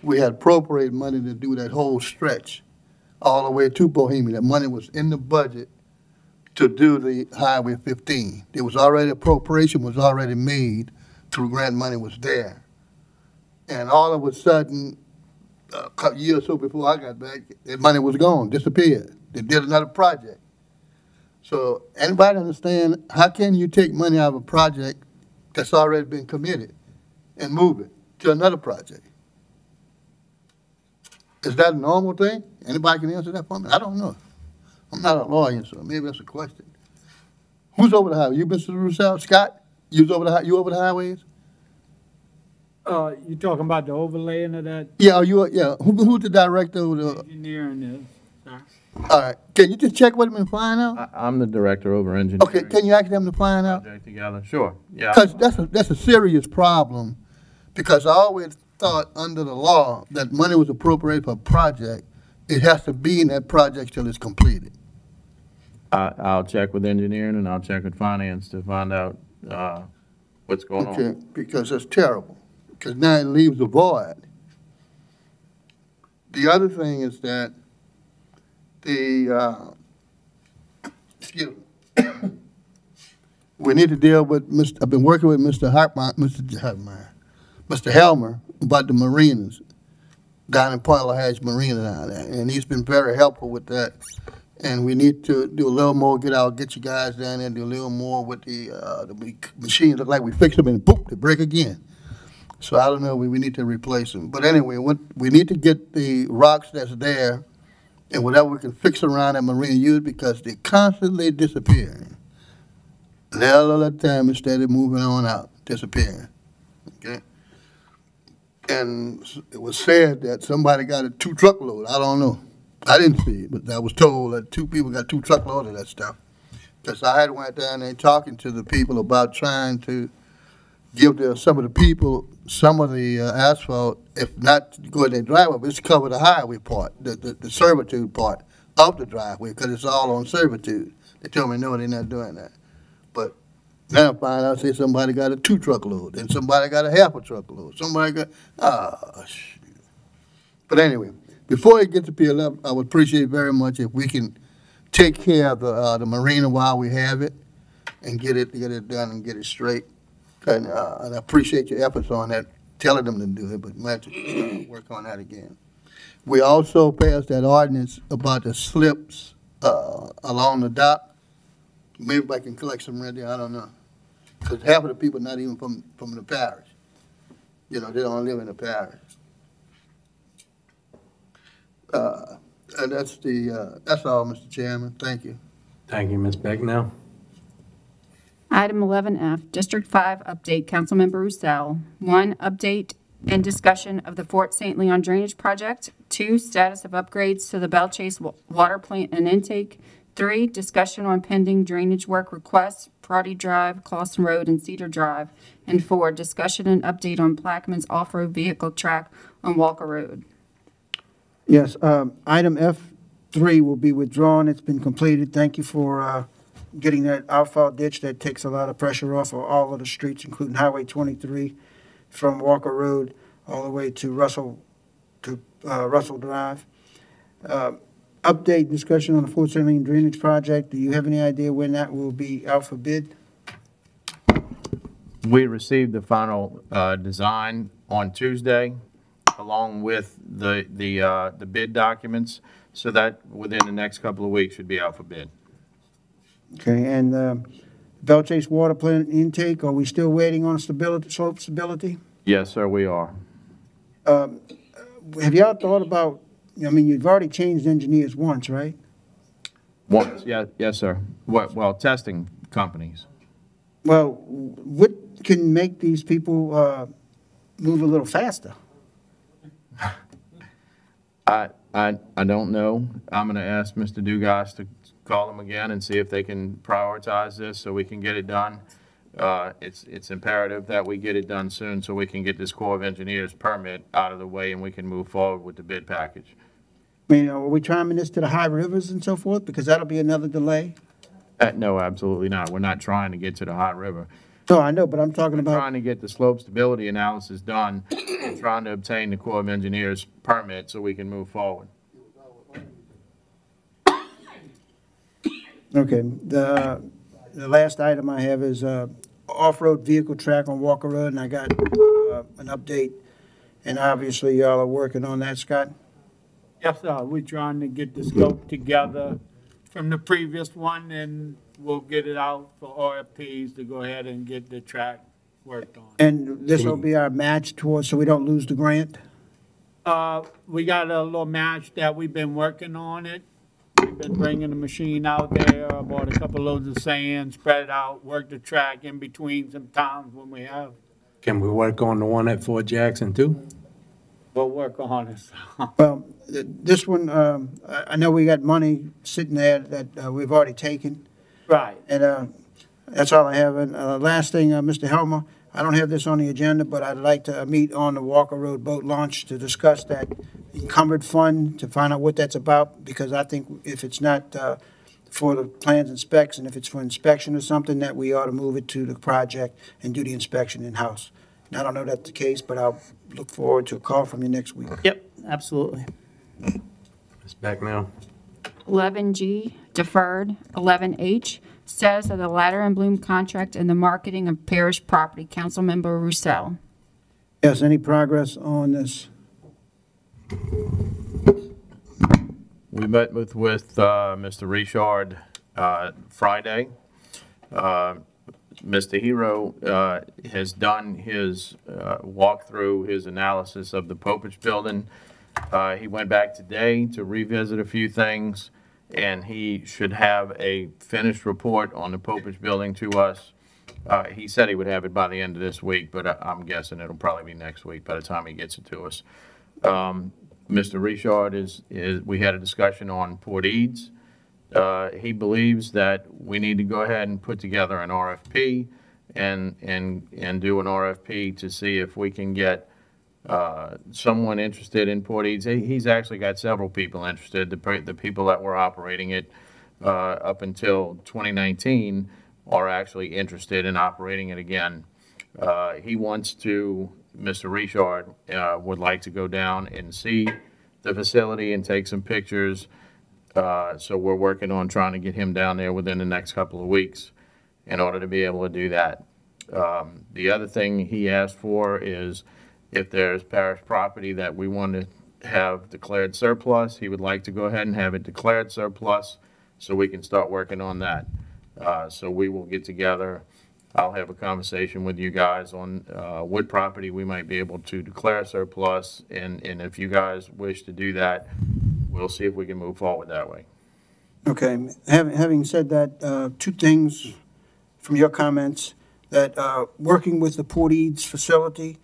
S12: we had appropriated money to do that whole stretch all the way to Bohemia. That money was in the budget to do the Highway 15. There was already, appropriation was already made, through grant money was there. And all of a sudden, a couple years or so before I got back, that money was gone, disappeared. They did another project. So anybody understand, how can you take money out of a project that's already been committed and move it to another project? Is that a normal thing? Anybody can answer that for me? I don't know. I'm not a lawyer, so maybe that's a question. Who's over the highway? You, Mr. Roussel? Scott? You over the highways?
S13: You talking about the overlaying of that?
S12: Yeah, who's the director of the
S13: Engineering is, sir.
S12: All right. Can you just check with him and find out?
S8: I'm the director over engineering.
S12: Okay, can you ask them to find out?
S8: Project together, sure, yeah.
S12: Because that's a serious problem, because I always thought under the law that money was appropriated for a project, it has to be in that project till it's completed.
S8: I'll check with engineering and I'll check with finance to find out, what's going on.
S12: Okay, because it's terrible, because now it leaves a void. The other thing is that excuse me, we need to deal with I've been working with Mr. Helmer about the marinas down in Point LaHatch Marina down there, and he's been very helpful with that. And we need to do a little more, get you guys down there and do a little more with the machines. Look like we fix them and boop, they break again. So I don't know, we need to replace them. But anyway, we need to get the rocks that's there and whatever we can fix around that marina use because they're constantly disappearing. Little at a time instead of moving on out, disappearing. Okay? And it was said that somebody got a 2 truckload. I don't know. I didn't see it, but I was told that 2 people got 2 truckloads of that stuff. Because I had went down there talking to the people about trying to give some of the people some of the asphalt, if not to go in their driveway, but just cover the highway part, the servitude part of the driveway, because it's all on servitude. They told me, no, they're not doing that. But now I find out, say somebody got a 2 truckload, and somebody got a half a truckload. Somebody got, shoot. But anyway, before it gets to PLF, I would appreciate very much if we can take care of the marina while we have it and get it done and get it straight. And I appreciate your efforts on that, telling them to do it, but we have to work on that again. We also passed that ordinance about the slips along the dock. Maybe I can collect some right there, I don't know. Because half of the people not even from the parish. You know, they don't live in the parish. And that's all, Mr. Chairman. Thank you.
S1: Thank you, Ms. Becknell.
S2: Item 11F, District 5 update, Councilmember Roussel. 1, update and discussion of the Fort St. Leon Drainage Project. 2, status of upgrades to the Belle Chasse water plant and intake. 3, discussion on pending drainage work requests, Prouty Drive, Clawson Road, and Cedar Drive. And 4, discussion and update on Plaquemines off-road vehicle track on Walker Road.
S4: Yes, item F3 will be withdrawn. It's been completed. Thank you for getting that outfall ditch that takes a lot of pressure off of all of the streets, including Highway 23 from Walker Road all the way to Russell Drive. Update discussion on the Fort St. Leon Drainage Project. Do you have any idea when that will be out for bid?
S8: We received the final design on Tuesday, along with the bid documents, so that within the next couple of weeks should be out for bid.
S4: Okay, and Belle Chasse water plant intake, are we still waiting on slope stability?
S8: Yes, sir, we are.
S4: Have y'all thought about, I mean, you've already changed engineers once, right?
S8: Once, yeah, yes, sir. Well, testing companies.
S4: Well, what can make these people move a little faster?
S8: I don't know. I'm going to ask Mr. Dugas to call them again and see if they can prioritize this so we can get it done. It's imperative that we get it done soon so we can get this Corps of Engineers permit out of the way and we can move forward with the bid package.
S4: I mean, are we trying this to the high rivers and so forth? Because that'll be another delay.
S8: No, absolutely not. We're not trying to get to the high river.
S4: No, I know, but I'm talking about
S8: Trying to get the slope stability analysis done and trying to obtain the Corps of Engineers permit so we can move forward.
S4: Okay, the last item I have is off-road vehicle track on Walker Road, and I got an update, and obviously y'all are working on that, Scott?
S13: Yes, sir. We're trying to get the scope together from the previous one, and we'll get it out for RFPs to go ahead and get the track worked on.
S4: And this will be our match towards, so we don't lose the grant?
S13: We got a little match that we've been working on it. We've been bringing the machine out there, bought a couple loads of sand, spread it out, worked the track in between some times when we have.
S1: Can we work on the one at Fort Jackson too?
S13: We'll work on it.
S4: Well, this one, I know we got money sitting there that we've already taken.
S13: Right.
S4: And that's all I have. And last thing, Mr. Helmer, I don't have this on the agenda, but I'd like to meet on the Walker Road boat launch to discuss that encumbered fund to find out what that's about, because I think if it's not for the plans and specs, and if it's for inspection or something, that we ought to move it to the project and do the inspection in-house. And I don't know if that's the case, but I'll look forward to a call from you next week.
S6: Yep, absolutely.
S1: Ms. Bagnell.
S2: 11G, deferred. 11H, status of the Ladder and Bloom contract and the marketing of Parish property. Councilmember Roussel.
S4: Yes, any progress on this?
S8: We met with Mr. Richard Friday. Mr. Hero has done his walkthrough, his analysis of the Popich building. He went back today to revisit a few things, and he should have a finished report on the Popich building to us. He said he would have it by the end of this week, but I'm guessing it'll probably be next week by the time he gets it to us. Mr. Richard we had a discussion on Port Eads. He believes that we need to go ahead and put together an RFP and do an RFP to see if we can get someone interested in Port Eads. He's actually got several people interested. The people that were operating it up until 2019 are actually interested in operating it again. He wants to, Mr. Richard would like to go down and see the facility and take some pictures. So we're working on trying to get him down there within the next couple of weeks in order to be able to do that. The other thing he asked for is if there's parish property that we want to have declared surplus, he would like to go ahead and have it declared surplus so we can start working on that. So we will get together. I'll have a conversation with you guys on what property we might be able to declare surplus, and if you guys wish to do that, we'll see if we can move forward that way.
S4: Okay, having said that, two things from your comments, that working with the Port Eads facility,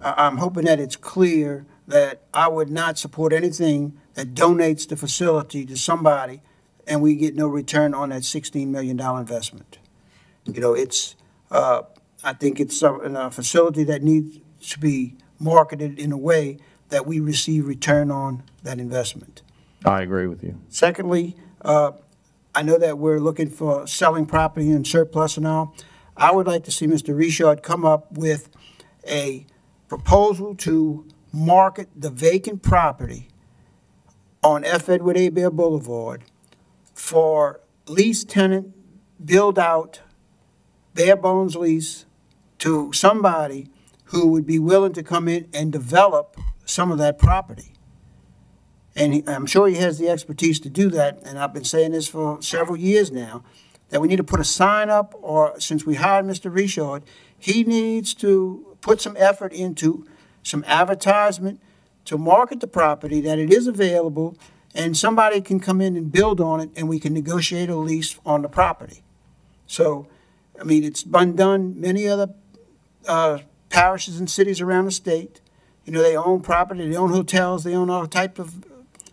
S4: I'm hoping that it's clear that I would not support anything that donates the facility to somebody and we get no return on that $16 million investment. You know, it's, I think it's a facility that needs to be marketed in a way that we receive return on that investment.
S8: I agree with you.
S4: Secondly, I know that we're looking for selling property and surplus and all. I would like to see Mr. Richard come up with a proposal to market the vacant property on F. Edward A. Belle Boulevard for lease tenant, build out, bare bones lease to somebody who would be willing to come in and develop some of that property. And I'm sure he has the expertise to do that, and I've been saying this for several years now, that we need to put a sign up, or since we hired Mr. Richard, he needs to put some effort into some advertisement to market the property, that it is available, and somebody can come in and build on it, and we can negotiate a lease on the property. So, I mean, it's been done, many other parishes and cities around the state. You know, they own property, they own hotels, they own all types of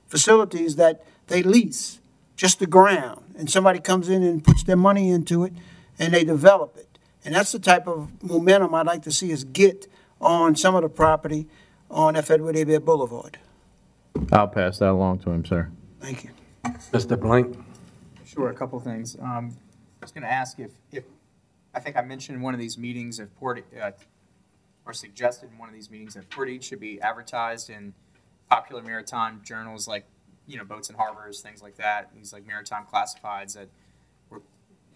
S4: facilities that they lease, just the ground. And somebody comes in and puts their money into it, and they develop it. And that's the type of momentum I'd like to see us get on some of the property on F. Edward A. Belle Boulevard.
S8: I'll pass that along to him, sir.
S4: Thank you.
S1: Mr. Blank.
S5: Sure, a couple things. I was going to ask if I think I mentioned in one of these meetings of Port, or suggested in one of these meetings that Port Eads should be advertised in popular maritime journals like, you know, Boats and Harbors, things like that. These like maritime classifieds that where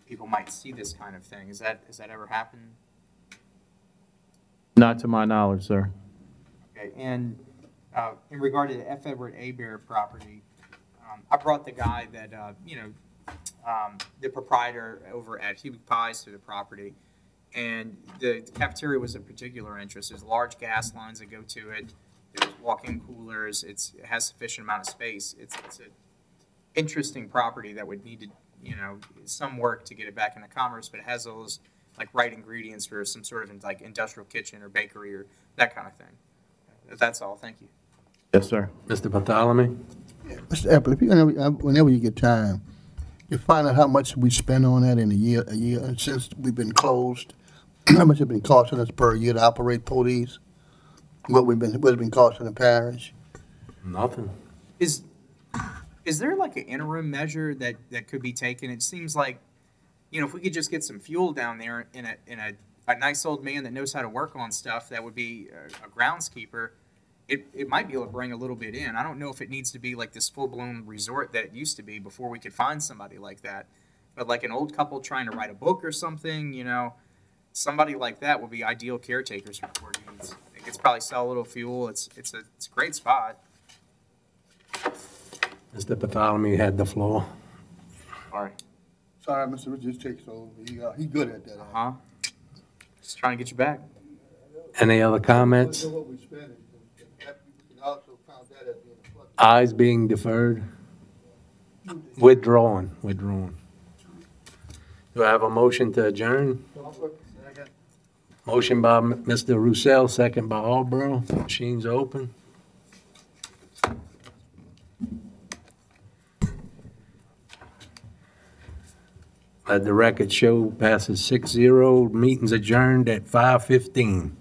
S5: people might see this kind of thing. Has that ever happened?
S8: Not to my knowledge, sir.
S5: Okay, and in regard to the F. Edward A. Bear property, I brought the guy that, the proprietor over at Hubic Pies to the property, and the cafeteria was of particular interest. There's large gas lines that go to it. There's walk-in coolers. It has sufficient amount of space. It's an interesting property that would need to, you know, some work to get it back into commerce, but it has those like right ingredients for some sort of like industrial kitchen or bakery or that kind of thing. That's all. Thank you.
S8: Yes, sir.
S1: Mr. Bartholomew.
S12: Mr. Apple, if you, whenever you get time, you find out how much we spend on that in a year, and since we've been closed, how much it's been costing us per year to operate police, what it's been costing the parish.
S1: Nothing.
S5: Is there like an interim measure that could be taken? It seems like, if we could just get some fuel down there in a nice old man that knows how to work on stuff, that would be a groundskeeper. It might be able to bring a little bit in. I don't know if it needs to be like this full-blown resort that it used to be before we could find somebody like that. But like an old couple trying to write a book or something, somebody like that would be ideal caretakers for Port Eads. It could probably sell a little fuel. It's a great spot.
S1: Mr. Bartholomew had the floor.
S5: Sorry.
S12: Sorry, Mr. Richards takes over. He good at that.
S5: Huh? Just trying to get you back.
S1: Any other comments?
S12: What we spending, we can also count that as being a plus.
S1: Ayes being deferred. Withdrawn. Do I have a motion to adjourn? Motion by Mr. Roussel, second by Alborough. Machine's open. Let the record show passes 6-0. Meeting's adjourned at 5:15.